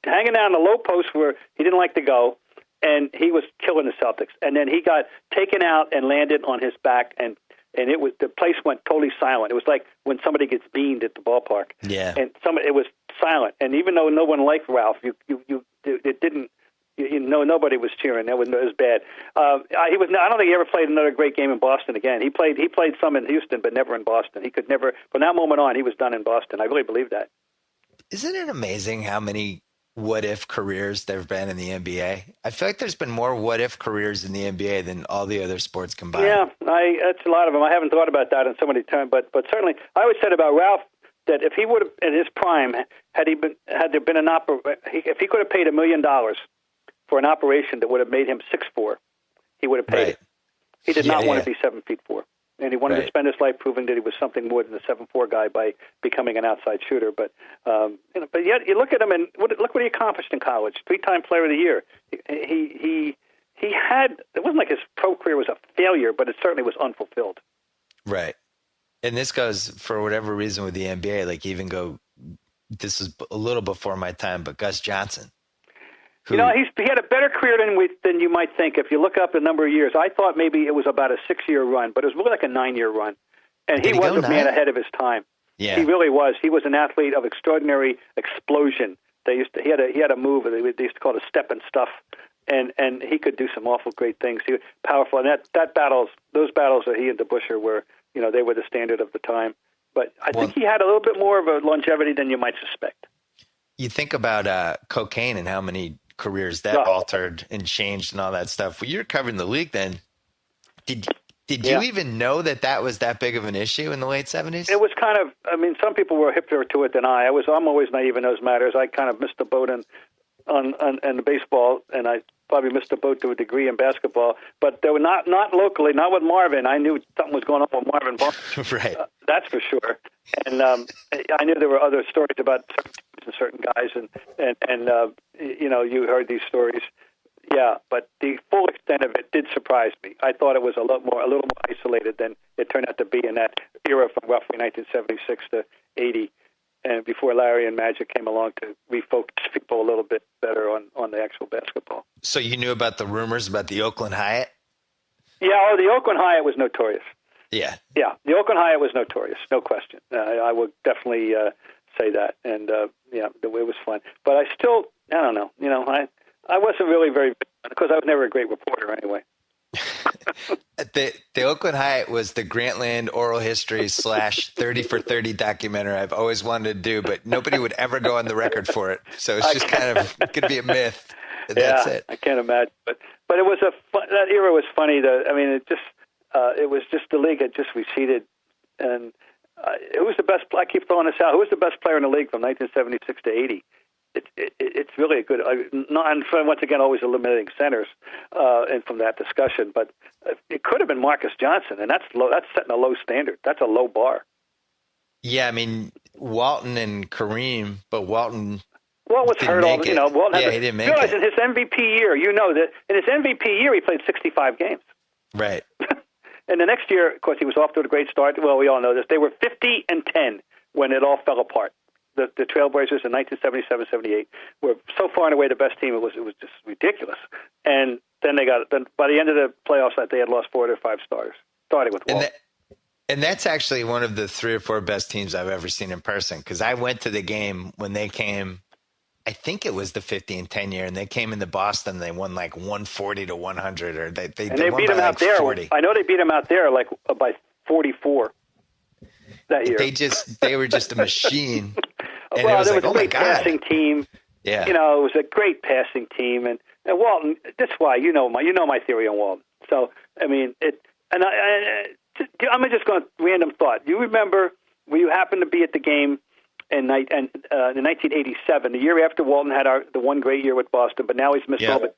hanging out on the low post where he didn't like to go, and he was killing the Celtics. And then he got taken out and landed on his back, and the place went totally silent. It was like when somebody gets beamed at the ballpark. Yeah. And it was silent. And even though no one liked Ralph, it didn't. Nobody was cheering. It was bad. I don't think he ever played another great game in Boston again. He played some in Houston, but never in Boston. He could never. From that moment on, he was done in Boston. I really believe that. Isn't it amazing how many what-if careers there have been in the NBA? I feel like there's been more what-if careers in the NBA than all the other sports combined. Yeah, that's a lot of them. I haven't thought about that in so many times, but certainly I always said about Ralph that if he would have, in his prime, if he could have paid $1 million for an operation that would have made him 6'4", he would have paid it. He did not want to be 7'4", and he wanted to spend his life proving that he was something more than a 7'4" guy by becoming an outside shooter. But but yet you look at him and look what he accomplished in college: 3-time Player of the Year. He had. It wasn't like his pro career was a failure, but it certainly was unfulfilled. Right. And this goes for whatever reason with the NBA. Like this is a little before my time, but Gus Johnson. He had a better career than you might think. If you look up the number of years, I thought maybe it was about a 6-year run, but it was really like a 9-year run. And he was a man ahead of his time. Yeah. He really was. He was an athlete of extraordinary explosion. He had a move they used to call it a step and stuff, and he could do some awful great things. He was powerful, and those battles that he and DeBusschere were, they were the standard of the time. But I think he had a little bit more of a longevity than you might suspect. You think about cocaine and how many careers that altered and changed and all that stuff. Well, you're covering the league then. Did you even know that was that big of an issue in the late 70s? It was kind of, some people were hipper to it than I. I'm always naive in those matters. I kind of missed the boat on the baseball, and I probably missed the boat to a degree in basketball. But they were not locally, not with Marvin. I knew something was going on with Marvin Barnes. Right. That's for sure. And I knew there were other stories about certain guys, and you heard these stories. Yeah, but the full extent of it did surprise me. I thought it was a little more isolated than it turned out to be in that era from roughly 1976 to 80, and before Larry and Magic came along to refocus people a little bit better on the actual basketball. So you knew about the rumors about the Oakland Hyatt? Yeah, the Oakland Hyatt was notorious. Yeah. Yeah, the Oakland Hyatt was notorious, no question. I would definitely say that, and it was fun. But I don't know. I wasn't really very, because I was never a great reporter anyway. The Oakland Hyatt was the Grantland oral history / 30 for 30 documentary I've always wanted to do, but nobody would ever go on the record for it. So it's just kind of going to be a myth. That's it. I can't imagine. But it was that era was funny. It was just the league had just receded, and who was the best? I keep throwing this out. Who was the best player in the league from 1976 to 80? It's really a good. And once again, always eliminating centers, and from that discussion, but it could have been Marcus Johnson, and that's low. That's setting a low standard. That's a low bar. Yeah, Walton and Kareem, but Walton was hurt. Walton he didn't make it. In his MVP year, that in his MVP year he played 65 games. Right. And the next year, of course, he was off to a great start. Well, we all know this. They were 50-10 when it all fell apart. The Trailblazers in 1977-78 were so far and away the best team. It was just ridiculous. And then by the end of the playoffs, they had lost 4 of their 5 starters, starting with Walton. And that's actually one of the 3 or 4 best teams I've ever seen in person, because I went to the game when they came. I think it was the 50-10 year, and they came into Boston. They won like 140-100, or they beat won them out there. 40. I know they beat them out there like by 44 that year. They were just a machine. And well, it was there like, was a great passing team. Yeah, it was a great passing team, and Walton. That's why you know my theory on Walton. So I mean it. And I'm just going to random thought. You remember when you happened to be at the game in 1987, the year after Walton had the one great year with Boston, but now he's missed all of it.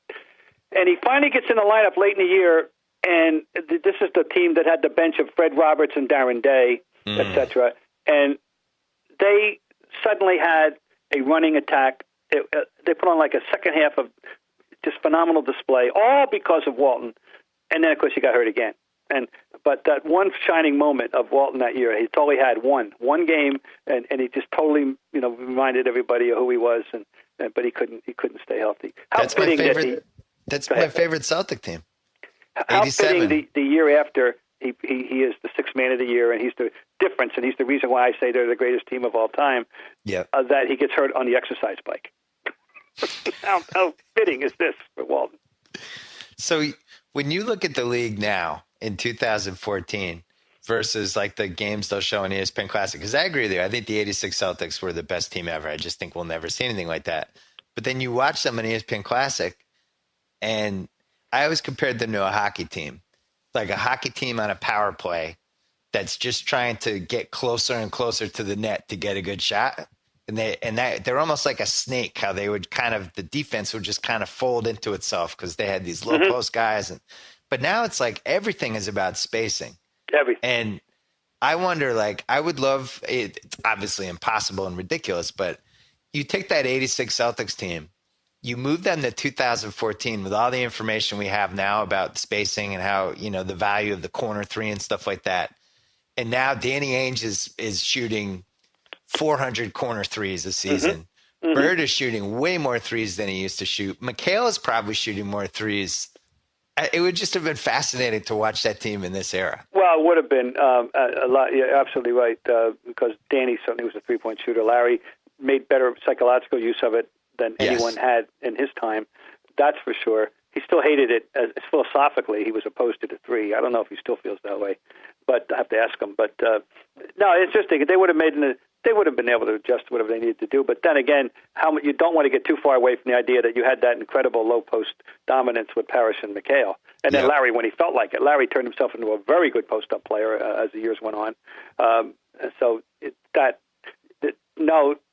And he finally gets in the lineup late in the year, and this is the team that had the bench of Fred Roberts and Darren Day, etc. And they suddenly had a running attack. They put on like a second half of just phenomenal display, all because of Walton. And then, of course, he got hurt again. But that one shining moment of Walton that year, he totally had one game, and he just totally reminded everybody of who he was, but he couldn't stay healthy. That's my favorite. That's my favorite Celtic team. How fitting the year after he is the 6th man of the year, and he's the difference, and he's the reason why I say they're the greatest team of all time. Yeah, that he gets hurt on the exercise bike. How fitting is this for Walton? So when you look at the league now in 2014 versus like the games they'll show in ESPN Classic, because I agree with you. I think the 86 Celtics were the best team ever. I just think we'll never see anything like that. But then you watch them in ESPN Classic, and I always compared them to a hockey team, like a hockey team on a power play that's just trying to get closer and closer to the net to get a good shot. And they're almost like a snake, how they would the defense would just kind of fold into itself because they had these low post guys. But now it's like everything is about spacing. Everything. And I wonder, I would love it. It's obviously impossible and ridiculous, but you take that 86 Celtics team, you move them to 2014 with all the information we have now about spacing and how, the value of the corner 3 and stuff like that. And now Danny Ainge is shooting 400 corner 3s a season. Bird is shooting way more 3s than he used to shoot. McHale is probably shooting more 3s. It would just have been fascinating to watch that team in this era. Well, it would have been a lot. You're absolutely right, because Danny certainly was a 3-point shooter. Larry made better psychological use of it than anyone had in his time. That's for sure. He still hated it philosophically. He was opposed to the 3. I don't know if he still feels that way, but I have to ask him. But no, it's just they would have been able to adjust whatever they needed to do. But then again, you don't want to get too far away from the idea that you had that incredible low post dominance with Parrish and McHale. And then Larry, when he felt like it, Larry turned himself into a very good post-up player as the years went on.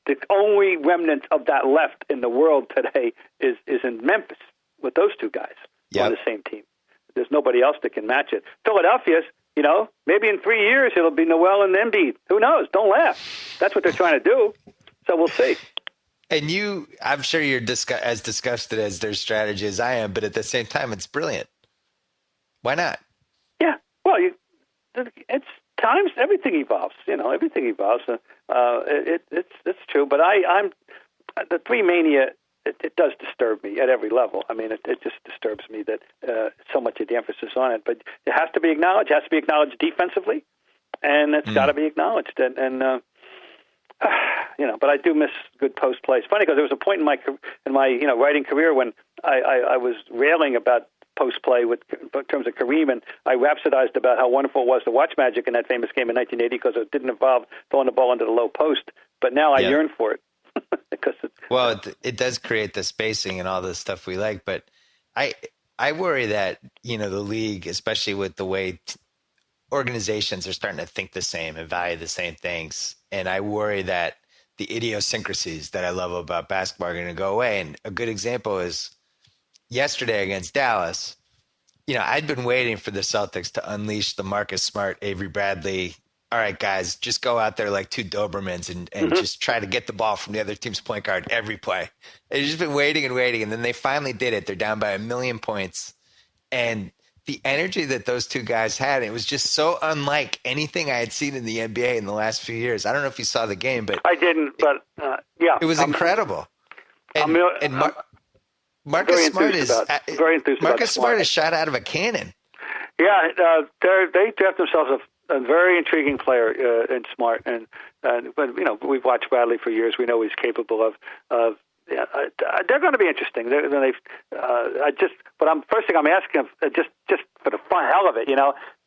The only remnant of that left in the world today is in Memphis with those 2 guys on the same team. There's nobody else that can match it. Philadelphia's, maybe in 3 years it'll be Noel and Embiid. Who knows? Don't laugh. That's what they're trying to do. So we'll see. And I'm sure you're as disgusted as their strategy as I am, but at the same time, it's brilliant. Why not? Yeah. Well, it's times. Everything evolves. Everything evolves. It's true. But I'm the 3 mania. It does disturb me at every level. I mean, it just disturbs me that so much of the emphasis on it. But it has to be acknowledged. It has to be acknowledged defensively, and it's got to be acknowledged. But I do miss good post plays. Funny because there was a point in my writing career when I was railing about post play in terms of Kareem, and I rhapsodized about how wonderful it was to watch Magic in that famous game in 1980 because it didn't involve throwing the ball into the low post. But now I yearn for it. It does create the spacing and all the stuff we like, but I worry that the league, especially with the way organizations are starting to think the same and value the same things, and I worry that the idiosyncrasies that I love about basketball are going to go away. And a good example is yesterday against Dallas. I'd been waiting for the Celtics to unleash the Marcus Smart, Avery Bradley. All right, guys, just go out there like 2 Dobermans and just try to get the ball from the other team's point guard every play. They've just been waiting and waiting, and then they finally did it. They're down by 1,000,000 points, and the energy that those two guys had, it was just so unlike anything I had seen in the NBA in the last few years. I don't know if you saw the game, but I didn't. But yeah, it was incredible. And Marcus Smart is very enthused about Marcus Smart is shot out of a cannon. Yeah, they draft themselves a very intriguing player in Smart, and we've watched Bradley for years. We know he's capable of. Yeah, they're going to be interesting. First thing I'm asking them, just for the fun hell of it,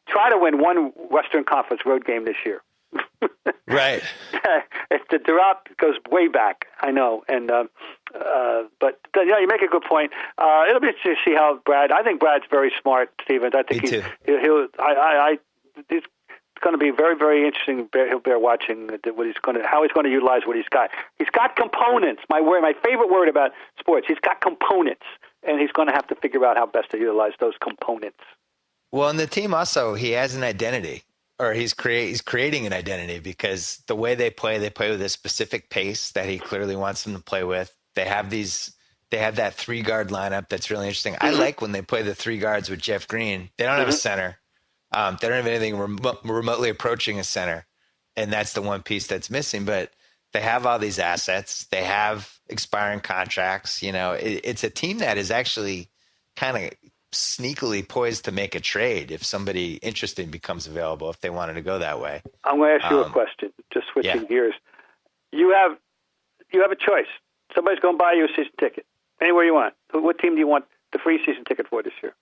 try to win one Western Conference road game this year. Right. The drought goes way back, I know, and but you make a good point. It'll be interesting to see how I think Brad's very smart, Stevens. I think he's going to be very, very interesting. He'll bear watching how he's going to utilize what he's got. He's got components. My favorite word about sports. He's got components, and he's going to have to figure out how best to utilize those components. Well, and the team also, he has an identity, or he's creating an identity, because the way they play with a specific pace that he clearly wants them to play with. They have that 3-guard lineup that's really interesting. Mm-hmm. I like when they play the 3 guards with Jeff Green. They don't have a center. They don't have anything remotely approaching a center, and that's the one piece that's missing. But they have all these assets. They have expiring contracts. It's a team that is actually kind of sneakily poised to make a trade if somebody interesting becomes available, if they wanted to go that way. I'm going to ask you a question, just switching gears. You have a choice. Somebody's going to buy you a season ticket anywhere you want. What team do you want the free season ticket for this year?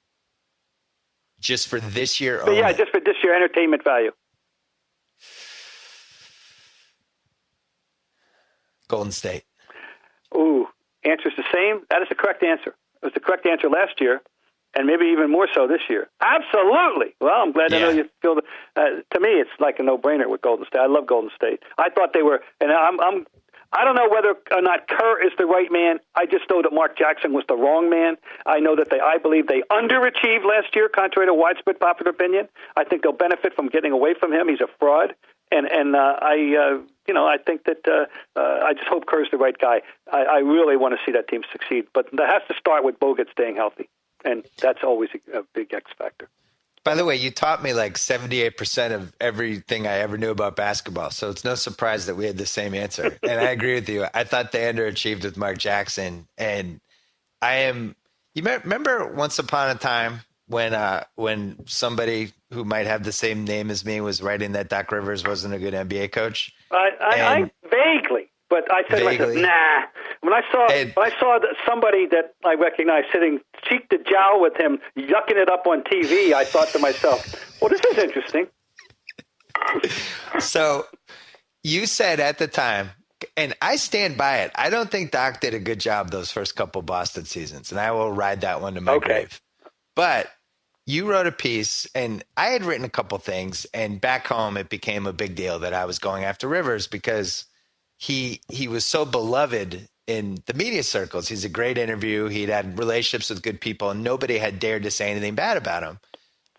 Just for this year only? Yeah, just for this year, entertainment value. Golden State. Ooh, answer's the same? That is the correct answer. It was the correct answer last year, and maybe even more so this year. Absolutely. Well, I'm glad to know you feel to me, it's like a no-brainer with Golden State. I love Golden State. I thought they were, and I don't know whether or not Kerr is the right man. I just know that Mark Jackson was the wrong man. I know that I believe they underachieved last year, contrary to widespread popular opinion. I think they'll benefit from getting away from him. He's a fraud, and I think that I just hope Kerr's the right guy. I really want to see that team succeed, but that has to start with Bogut staying healthy, and that's always a big X factor. By the way, you taught me like 78% of everything I ever knew about basketball, so it's no surprise that we had the same answer. And I agree with you. I thought they underachieved with Mark Jackson, and you remember once upon a time when somebody who might have the same name as me was writing that Doc Rivers wasn't a good NBA coach? I vaguely, but I said to myself, nah. When I saw somebody that I recognized sitting cheek to jowl with him, yucking it up on TV, I thought to myself, well, this is interesting. So you said at the time, and I stand by it, I don't think Doc did a good job those first couple Boston seasons, and I will ride that one to my grave. But you wrote a piece, and I had written a couple things, and back home it became a big deal that I was going after Rivers because he was so beloved in the media circles. He's a great interview. He'd had relationships with good people, and nobody had dared to say anything bad about him.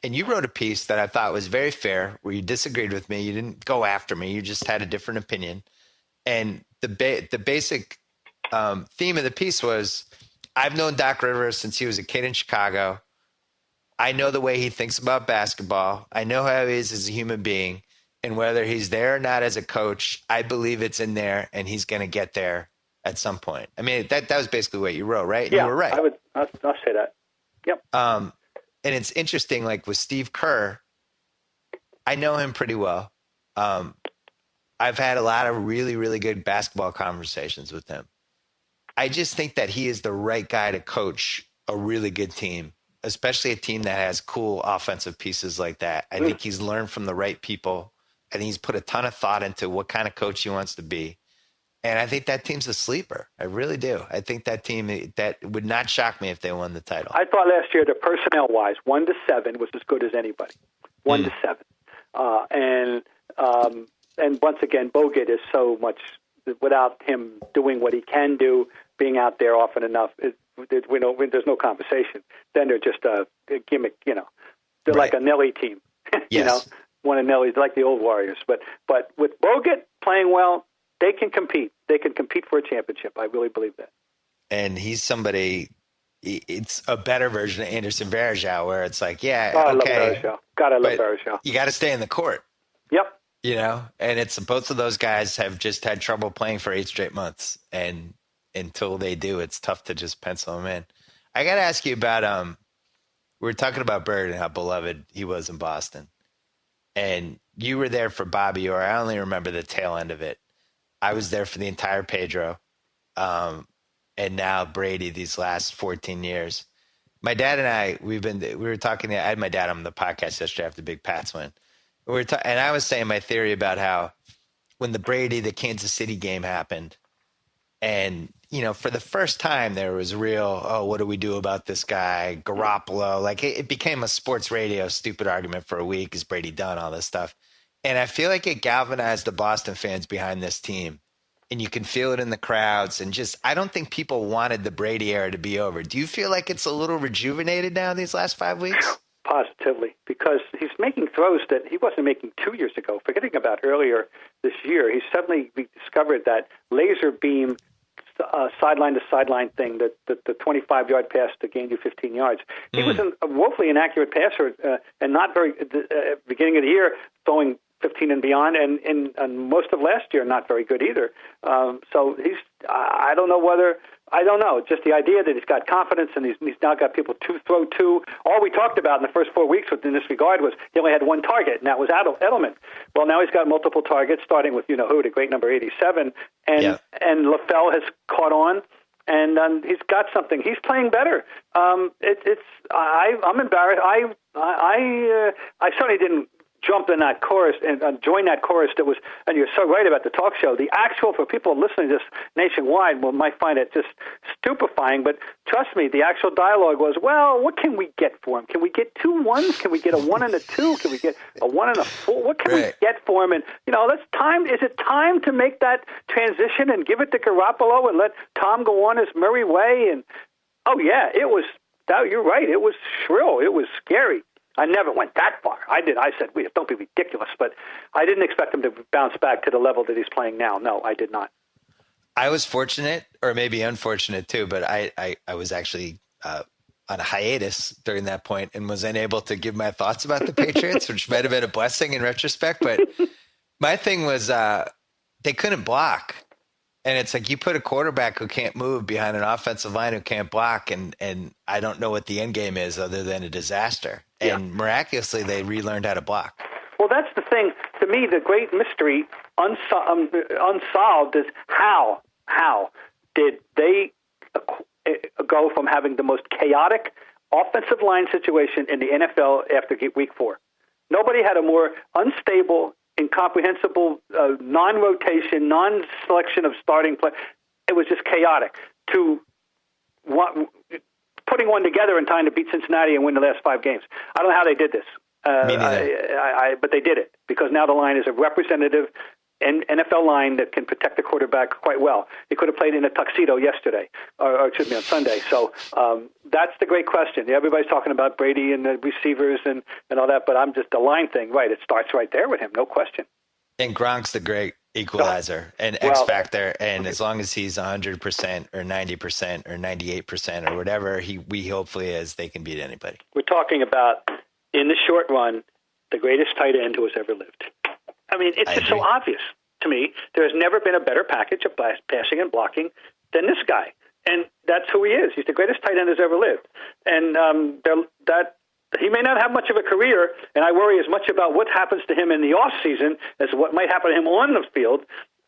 And you wrote a piece that I thought was very fair, where you disagreed with me. You didn't go after me. You just had a different opinion. And the basic theme of the piece was, I've known Doc Rivers since he was a kid in Chicago. I know the way he thinks about basketball. I know how he is as a human being. And whether he's there or not as a coach, I believe it's in there, and he's going to get there at some point. I mean, that was basically what you wrote, right? Yeah, you were right. I'll say that. Yep. And it's interesting, like with Steve Kerr, I know him pretty well. I've had a lot of really, really good basketball conversations with him. I just think that he is the right guy to coach a really good team, especially a team that has cool offensive pieces like that. I think he's learned from the right people. I think he's put a ton of thought into what kind of coach he wants to be. And I think that team's a sleeper. I really do. I think that team, that would not shock me if they won the title. I thought last year, the personnel-wise, 1-7 was as good as anybody. 1-7. And once again, Bogut is so much, without him doing what he can do, being out there often enough, there's no conversation. Then they're just a gimmick, They're like a Nelly team, Yes. One of Nelly's, like the old Warriors. But with Bogut playing well, they can compete. They can compete for a championship. I really believe that. And he's somebody it's a better version of Anderson Varejao, where it's like, yeah, I love okay, Varejao. God, I love but Varejao. you got to stay in the court. Yep. And it's both of those guys have just had trouble playing for 8 straight months, and until they do, it's tough to just pencil them in. I got to ask you about we were talking about Bird and how beloved he was in Boston, and you were there for Bobby Orr. I only remember the tail end of it. I was there for the entire Pedro, and now Brady these last 14 years. My dad and I, we were talking. I had my dad on the podcast yesterday after the big Pats win. And I was saying my theory about how when the Kansas City game happened, and, for the first time there was real, oh, what do we do about this guy, Garoppolo? Like it became a sports radio stupid argument for a week. Is Brady done? All this stuff. And I feel like it galvanized the Boston fans behind this team. And you can feel it in the crowds. And I don't think people wanted the Brady era to be over. Do you feel like it's a little rejuvenated now these last 5 weeks? Positively, because he's making throws that he wasn't making 2 years ago. Forgetting about earlier this year, he suddenly discovered that laser beam sideline to sideline thing, the 25-yard pass to gain you 15 yards. He was a woefully inaccurate passer and not very, beginning of the year, throwing 15 and beyond, and most of last year, not very good either. So I don't know. Just the idea that he's got confidence and he's now got people to throw to. All we talked about in the first 4 weeks in this regard was he only had one target, and that was Edelman. Well, now he's got multiple targets, starting with the great number 87, and LaFell has caught on. And he's got something. He's playing better. I'm embarrassed. I certainly didn't jump in that chorus and join that chorus that was, and you're so right about the talk show. The actual, for people listening to this nationwide, might find it just stupefying, but trust me, the actual dialogue was, well, what can we get for him? Can we get 2 1s? Can we get a 1 and a 2? Can we get a 1 and a 4? What can we get for him? And, is it time to make that transition and give it to Garoppolo and let Tom go on his merry way? And, you're right. It was shrill. It was scary. I never went that far. I said, don't be ridiculous. But I didn't expect him to bounce back to the level that he's playing now. No, I did not. I was fortunate, or maybe unfortunate too, but I was actually on a hiatus during that point and was unable to give my thoughts about the Patriots, which might have been a blessing in retrospect. But my thing was they couldn't block. And it's like you put a quarterback who can't move behind an offensive line who can't block, and I don't know what the end game is other than a disaster. Yeah. And miraculously, they relearned how to block. Well, that's the thing. To me, the great mystery unsolved is how did they go from having the most chaotic offensive line situation in the NFL after week 4? Nobody had a more unstable, incomprehensible non-rotation, non-selection of starting play. It was just chaotic. Putting one together and trying to beat Cincinnati and win the last 5 games. I don't know how they did this, but they did it because now the line is a representative NFL line that can protect the quarterback quite well. He could have played in a tuxedo yesterday, or on Sunday. So that's the great question. Everybody's talking about Brady and the receivers and all that, but I'm just the line thing. Right, it starts right there with him, no question. And Gronk's the great equalizer and X factor, and as long as he's 100% or 90% or 98% or whatever we hopefully is, they can beat anybody. We're talking about, in the short run, the greatest tight end who has ever lived. I mean, it's just so obvious to me. There has never been a better package of passing and blocking than this guy, and that's who he is. He's the greatest tight end who's ever lived, and that. He may not have much of a career, and I worry as much about what happens to him in the off season as what might happen to him on the field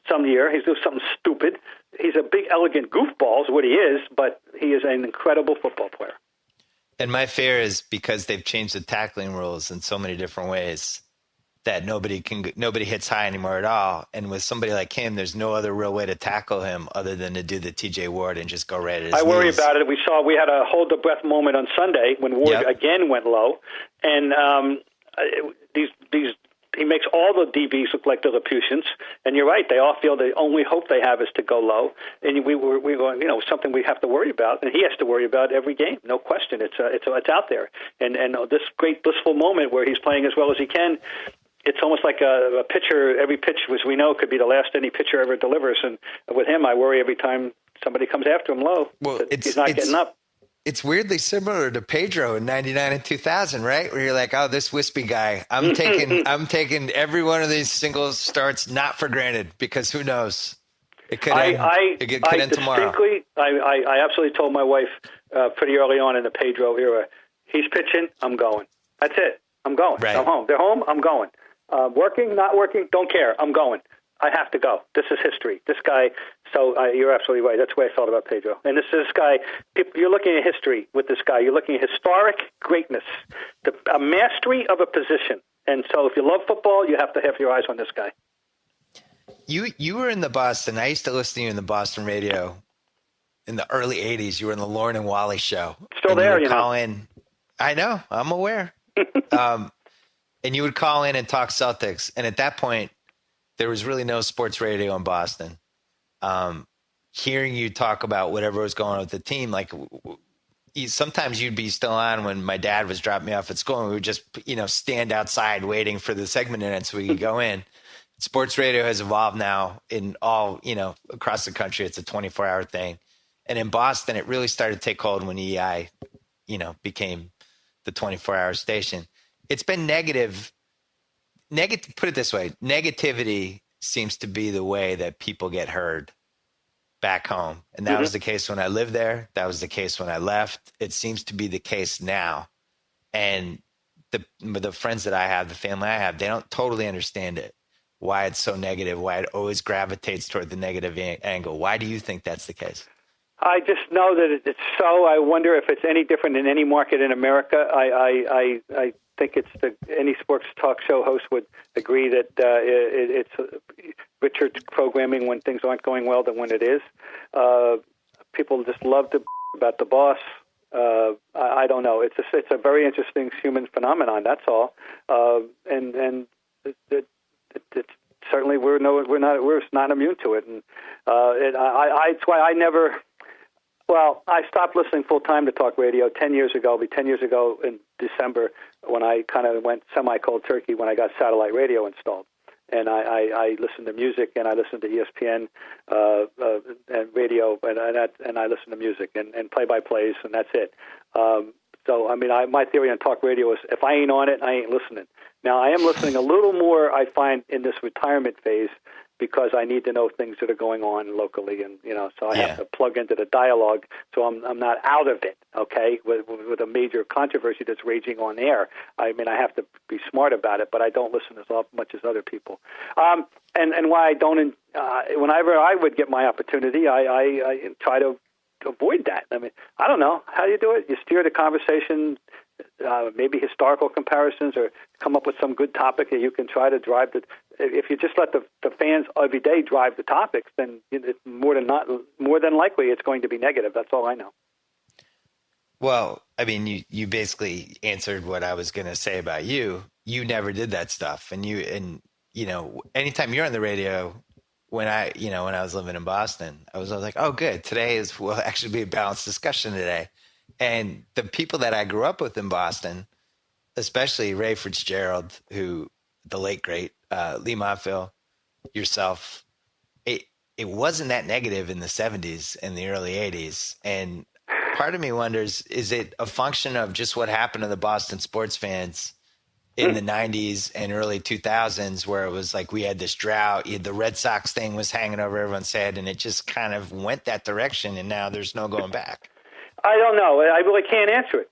some year. He's doing something stupid. He's a big, elegant goofball is what he is, but he is an incredible football player. And my fear is because they've changed the tackling rules in so many different ways that nobody hits high anymore at all. And with somebody like him, there's no other real way to tackle him other than to do the TJ Ward and just go right at his knees. Worry about it. We had a hold the breath moment on Sunday when Ward again went low, and he makes all the DBs look like Lilliputians. And you're right; they all feel the only hope they have is to go low. And we were something we have to worry about, and he has to worry about every game, no question. It's out there, and this great blissful moment where he's playing as well as he can. It's almost like a pitcher. Every pitch, as we know, could be the last any pitcher ever delivers. And with him, I worry every time somebody comes after him low. Well, he's not getting up. it's weirdly similar to Pedro in '99 and 2000, right? Where you're like, oh, this wispy guy. I'm taking every one of these single starts not for granted because who knows? It could end. It could end tomorrow. I absolutely told my wife pretty early on in the Pedro era, he's pitching, I'm going. That's it. I'm going. Right. I'm home. They're home. I'm going. Working, not working, don't care. I'm going. I have to go. This is history. This guy. So you're absolutely right. That's the way I felt about Pedro. And this guy. You're looking at history with this guy. You're looking at historic greatness, a mastery of a position. And so, if you love football, you have to have your eyes on this guy. You were in the Boston. I used to listen to you in the Boston radio in the early '80s. You were in the Lauren and Wally show. Still there, you know. Call in. I know. I'm aware. And you would call in and talk Celtics. And at that point, there was really no sports radio in Boston. Hearing you talk about whatever was going on with the team, like sometimes you'd be still on when my dad was dropping me off at school, and we would just, stand outside waiting for the segment to end so we could go in. Sports radio has evolved now in all, across the country. It's a 24-hour thing. And in Boston, it really started to take hold when EI, became the 24-hour station. It's been negative. Put it this way, negativity seems to be the way that people get heard back home. And that was the case when I lived there. That was the case when I left. It seems to be the case now. And the friends that I have, the family I have, they don't totally understand it, why it's so negative, why it always gravitates toward the negative angle. Why do you think that's the case? I just know that it's so. I wonder if it's any different in any market in America. I think any sports talk show host would agree that it's richer programming when things aren't going well than when it is. People just love to about the boss. I don't know. It's a very interesting human phenomenon. That's all. And it's certainly we're not immune to it. And it's why I never. Well, I stopped listening full time to talk radio 10 years ago. It'll be 10 years ago in December when I kind of went semi-cold turkey when I got satellite radio installed. And I listened to music, and I listened to ESPN and radio, and I listened to music and play-by-plays, and that's it. So, I mean, my theory on talk radio is if I ain't on it, I ain't listening. Now, I am listening a little more, I find, in this retirement phase because I need to know things that are going on locally, and so I have to plug into the dialogue, so I'm not out of it. Okay, with a major controversy that's raging on air, I mean I have to be smart about it, but I don't listen as much as other people. And why I don't, whenever I would get my opportunity, I try to avoid that. I mean, I don't know how do you do it. You steer the conversation. Maybe historical comparisons, or come up with some good topic that you can try to drive the. If you just let the fans every day drive the topics, then it's more than likely it's going to be negative. That's all I know. Well, I mean, you basically answered what I was going to say about you. You never did that stuff, and anytime you're on the radio. When I was living in Boston, I was like, oh, good. Today will actually be a balanced discussion today. And the people that I grew up with in Boston, especially Ray Fitzgerald, the late great Lee Montville, yourself, it wasn't that negative in the 70s and the early 80s. And part of me wonders, is it a function of just what happened to the Boston sports fans in the 90s and early 2000s, where it was like we had this drought, the Red Sox thing was hanging over everyone's head, and it just kind of went that direction, and now there's no going back? I don't know. I really can't answer it.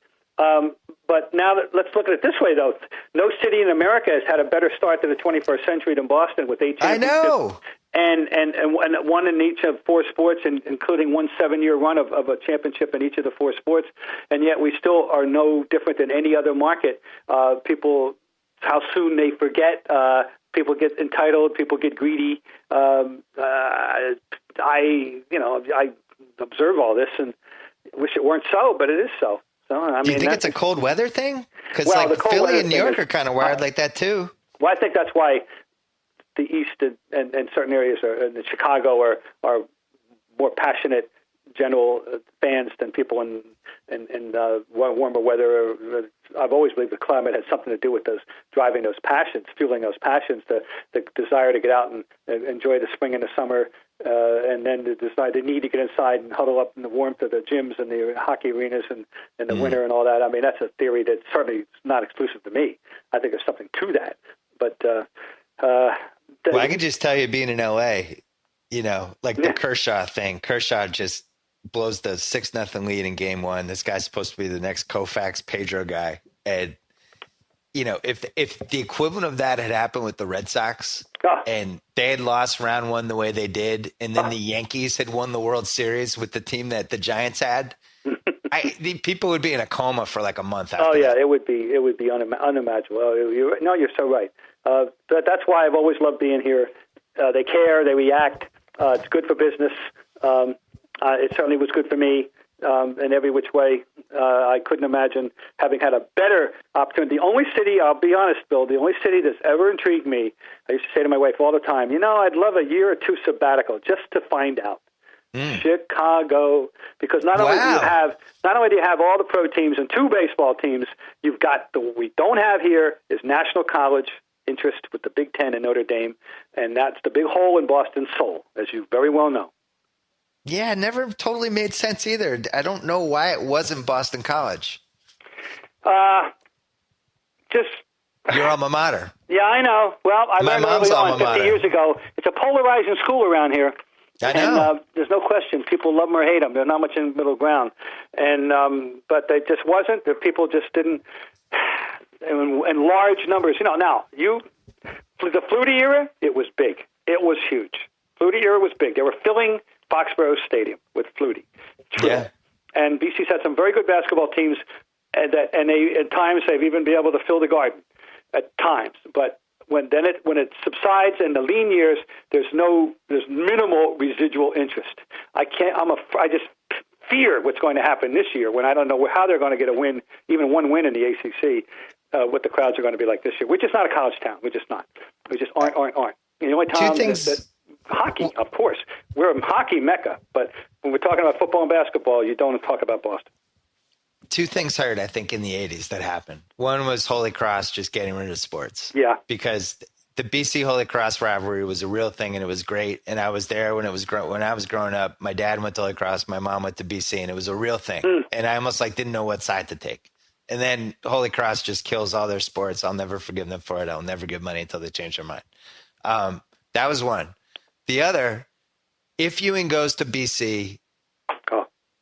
But now let's look at it this way, though. No city in America has had a better start to the 21st century than Boston with 8 championships. I know. And one in each of four sports, including one 7-year run of a championship in each of the four sports. And yet we still are no different than any other market. People, how soon they forget. People get entitled. People get greedy. I observe all this and wish it weren't so, but it is so. Do you think it's a cold weather thing? Because Philly and New York are kind of wired like that too. Well, I think that's why the East and certain areas in Chicago are more passionate general fans than people in warmer weather. I've always believed the climate has something to do with fueling those passions, the desire to get out and enjoy the spring and the summer and then to decide the need to get inside and huddle up in the warmth of the gyms and the hockey arenas in the winter and all that. I mean, that's a theory that certainly is not exclusive to me. I think there's something to that. But well, I can just tell you, being in L.A., like the Kershaw thing. Kershaw just blows the 6-0 lead in game one. This guy's supposed to be the next Koufax Pedro guy. And, if the equivalent of that had happened with the Red Sox and they had lost round one the way they did, and then the Yankees had won the World Series with the team that the Giants had, the people would be in a coma for like a month after that. It would be unimaginable. You're so right. But that's why I've always loved being here. They care, they react. It's good for business. It certainly was good for me in every which way. I couldn't imagine having had a better opportunity. The only city, I'll be honest, Bill, the only city that's ever intrigued me, I used to say to my wife all the time, I'd love a year or two sabbatical just to find out. Chicago, because not only do you have all the pro teams and 2 baseball teams, you've got we don't have here is national college interest with the Big Ten and Notre Dame, and that's the big hole in Boston's soul, as you very well know. Yeah, it never totally made sense either. I don't know why it wasn't Boston College. Just your alma mater. Yeah, I know. Well, I learned early on 50 years ago. It's a polarizing school around here. I know. And there's no question. People love them or hate them. There's not much in the middle ground. And but they just wasn't. The people just didn't. In large numbers. Now, the Flutie era, it was big. It was huge. Flutie era was big. They were filling Foxborough Stadium with Flutie. True. Yeah. And BC's had some very good basketball teams, and they at times they've even been able to fill the Garden at times. But when it subsides in the lean years, there's minimal residual interest. I just fear what's going to happen this year when I don't know how they're going to get a win, even one win in the ACC. What the crowds are going to be like this year. We're just not a college town. We're just not. We just aren't. The only town that hockey, of course, we're a hockey mecca. But when we're talking about football and basketball, you don't talk about Boston. 2 things hurt, I think, in the 80s that happened. One was Holy Cross just getting rid of sports. Yeah. Because the BC Holy Cross rivalry was a real thing, and it was great. And I was there when I was growing up. My dad went to Holy Cross. My mom went to BC, and it was a real thing. And I almost didn't know what side to take. And then Holy Cross just kills all their sports. I'll never forgive them for it. I'll never give money until they change their mind. That was one. The other, if Ewing goes to BC,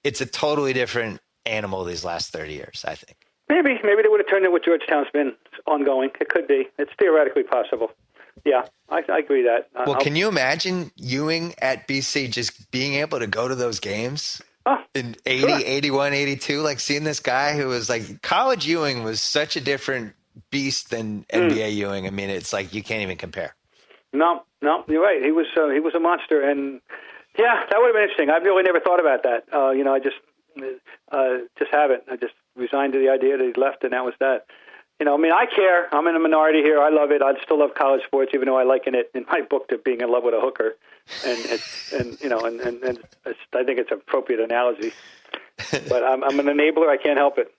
it's a totally different animal these last 30 years, I think. Maybe they would have turned in what Georgetown's been ongoing. It could be. It's theoretically possible. Yeah, I agree that. Can you imagine Ewing at BC just being able to go to those games? In 80, sure. 81, 82, seeing this guy who was college Ewing was such a different beast than NBA Ewing. I mean, it's you can't even compare. No, you're right. He was a monster, and yeah, that would have been interesting. I've really never thought about that. I just haven't. I just resigned to the idea that he left, and that was that. I care. I'm in a minority here. I love it. I still love college sports, even though I liken it in my book to being in love with a hooker. And I think it's an appropriate analogy. But I'm an enabler. I can't help it.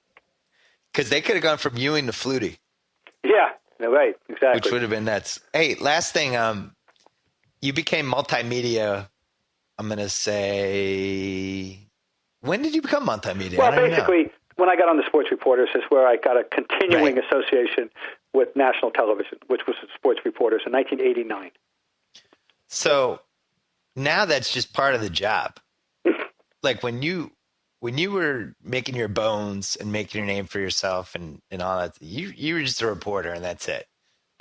Because they could have gone from Ewing to Flutie. Yeah, right, exactly. Which would have been nuts. Hey, last thing. You became multimedia. I'm going to say, when did you become multimedia? Well, basically, when I got on the Sports Reporters is where I got a continuing association with national television, which was the Sports Reporters in 1989. So now that's just part of the job. When you were making your bones and making your name for yourself and all that, you were just a reporter and that's it.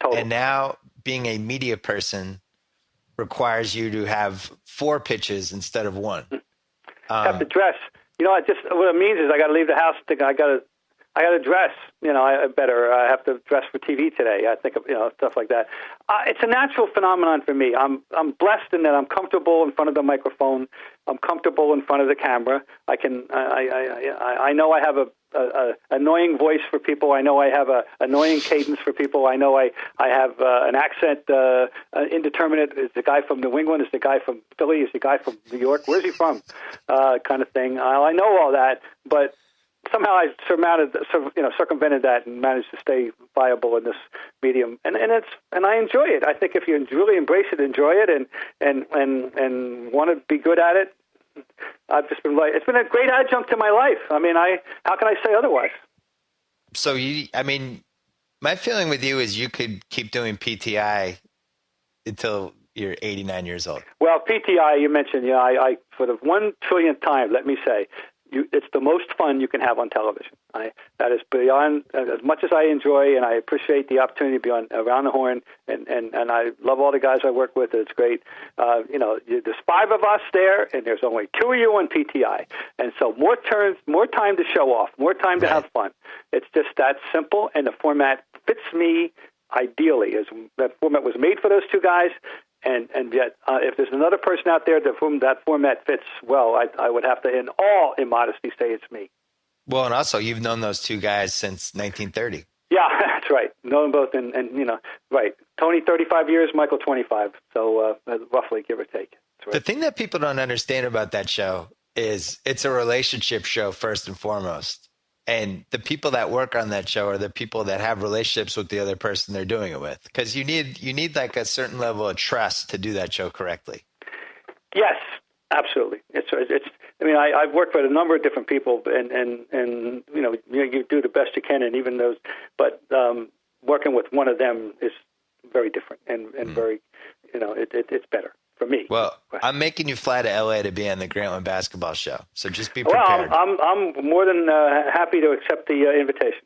Totally. And now being a media person requires you to have 4 pitches instead of 1. Have to dress. What it means is I got to leave the house. I got to dress. I have to dress for TV today. I think of stuff like that. It's a natural phenomenon for me. I'm blessed in that I'm comfortable in front of the microphone. I'm comfortable in front of the camera. I know I have a annoying voice for people. I know I have a annoying cadence for people. I know I have an accent indeterminate. Is the guy from New England? Is the guy from Philly? Is the guy from New York? Where's he from? Kind of thing. I know all that, but somehow I circumvented that and managed to stay viable in this medium, and I enjoy it. I think if you really embrace it, enjoy it, and want to be good at it, I've just been it's been a great adjunct to my life. I mean, how can I say otherwise? So my feeling with you is you could keep doing PTI until you're 89 years old. Well, PTI, you mentioned, I for the 1 trillionth time, let me say, it's the most fun you can have on television. That is beyond, as much as I enjoy and I appreciate the opportunity to be on Around the Horn, and I love all the guys I work with. It's great. There's 5 of us there, and there's only 2 of you on PTI. And so more turns, more time to show off, more time to have fun. It's just that simple, and the format fits me ideally. That format was made for those 2 guys. And yet, if there's another person out there to whom that format fits well, I would have to, in all immodesty, say it's me. Well, and also, you've known those 2 guys since 1930. Yeah, that's right. Known both, and right. Tony, 35 years, Michael, 25. So roughly, give or take. Right. The thing that people don't understand about that show is it's a relationship show first and foremost. And the people that work on that show are the people that have relationships with the other person they're doing it with. Because you need like a certain level of trust to do that show correctly. Yes, absolutely. I've worked with a number of different people, and you do the best you can, and even those. But working with one of them is very different and very, it's better. For me. Well, I'm making you fly to LA to be on the Grantland basketball show. So just be prepared. Well, I'm more than happy to accept the invitation.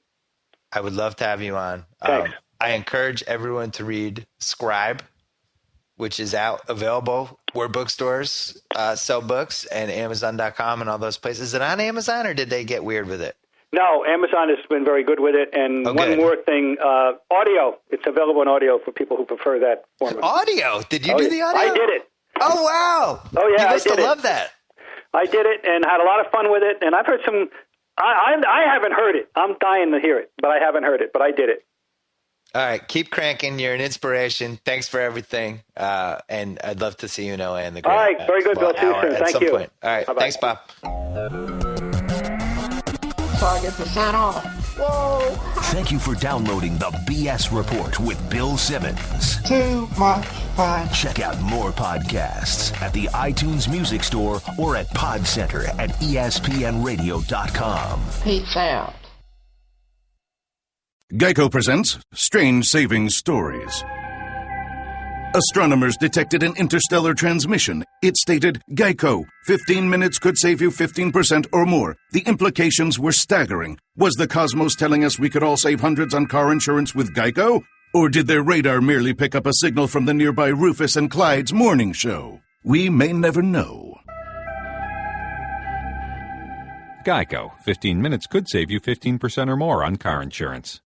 I would love to have you on. Thanks. I encourage everyone to read Scribe, which is available where bookstores sell books, and Amazon.com and all those places. Is it on Amazon, or did they get weird with it? No, Amazon has been very good with it. And one more thing, audio. It's available in audio for people who prefer that format. Audio? Did you do the audio? I did it. Oh, wow. Oh, yeah, you must have loved that. I did it and had a lot of fun with it. And I've heard some – I haven't heard it. I'm dying to hear it, but I haven't heard it. But I did it. All right. Keep cranking. You're an inspiration. Thanks for everything. And I'd love to see you in LA in the All right. Very good, Bill. See you soon. Thank you. Point. All right. Bye-bye. Thanks, Bob. Target percent off. Whoa. Thank you for downloading the BS Report with Bill Simmons. Too much fun. Check out more podcasts at the iTunes Music Store or at Podcenter at ESPNradio.com. Peace out. Geico presents Strange Savings Stories. Astronomers detected an interstellar transmission. It stated, Geico, 15 minutes could save you 15% or more. The implications were staggering. Was the cosmos telling us we could all save hundreds on car insurance with Geico? Or did their radar merely pick up a signal from the nearby Rufus and Clyde's morning show? We may never know. Geico. 15 minutes could save you 15% or more on car insurance.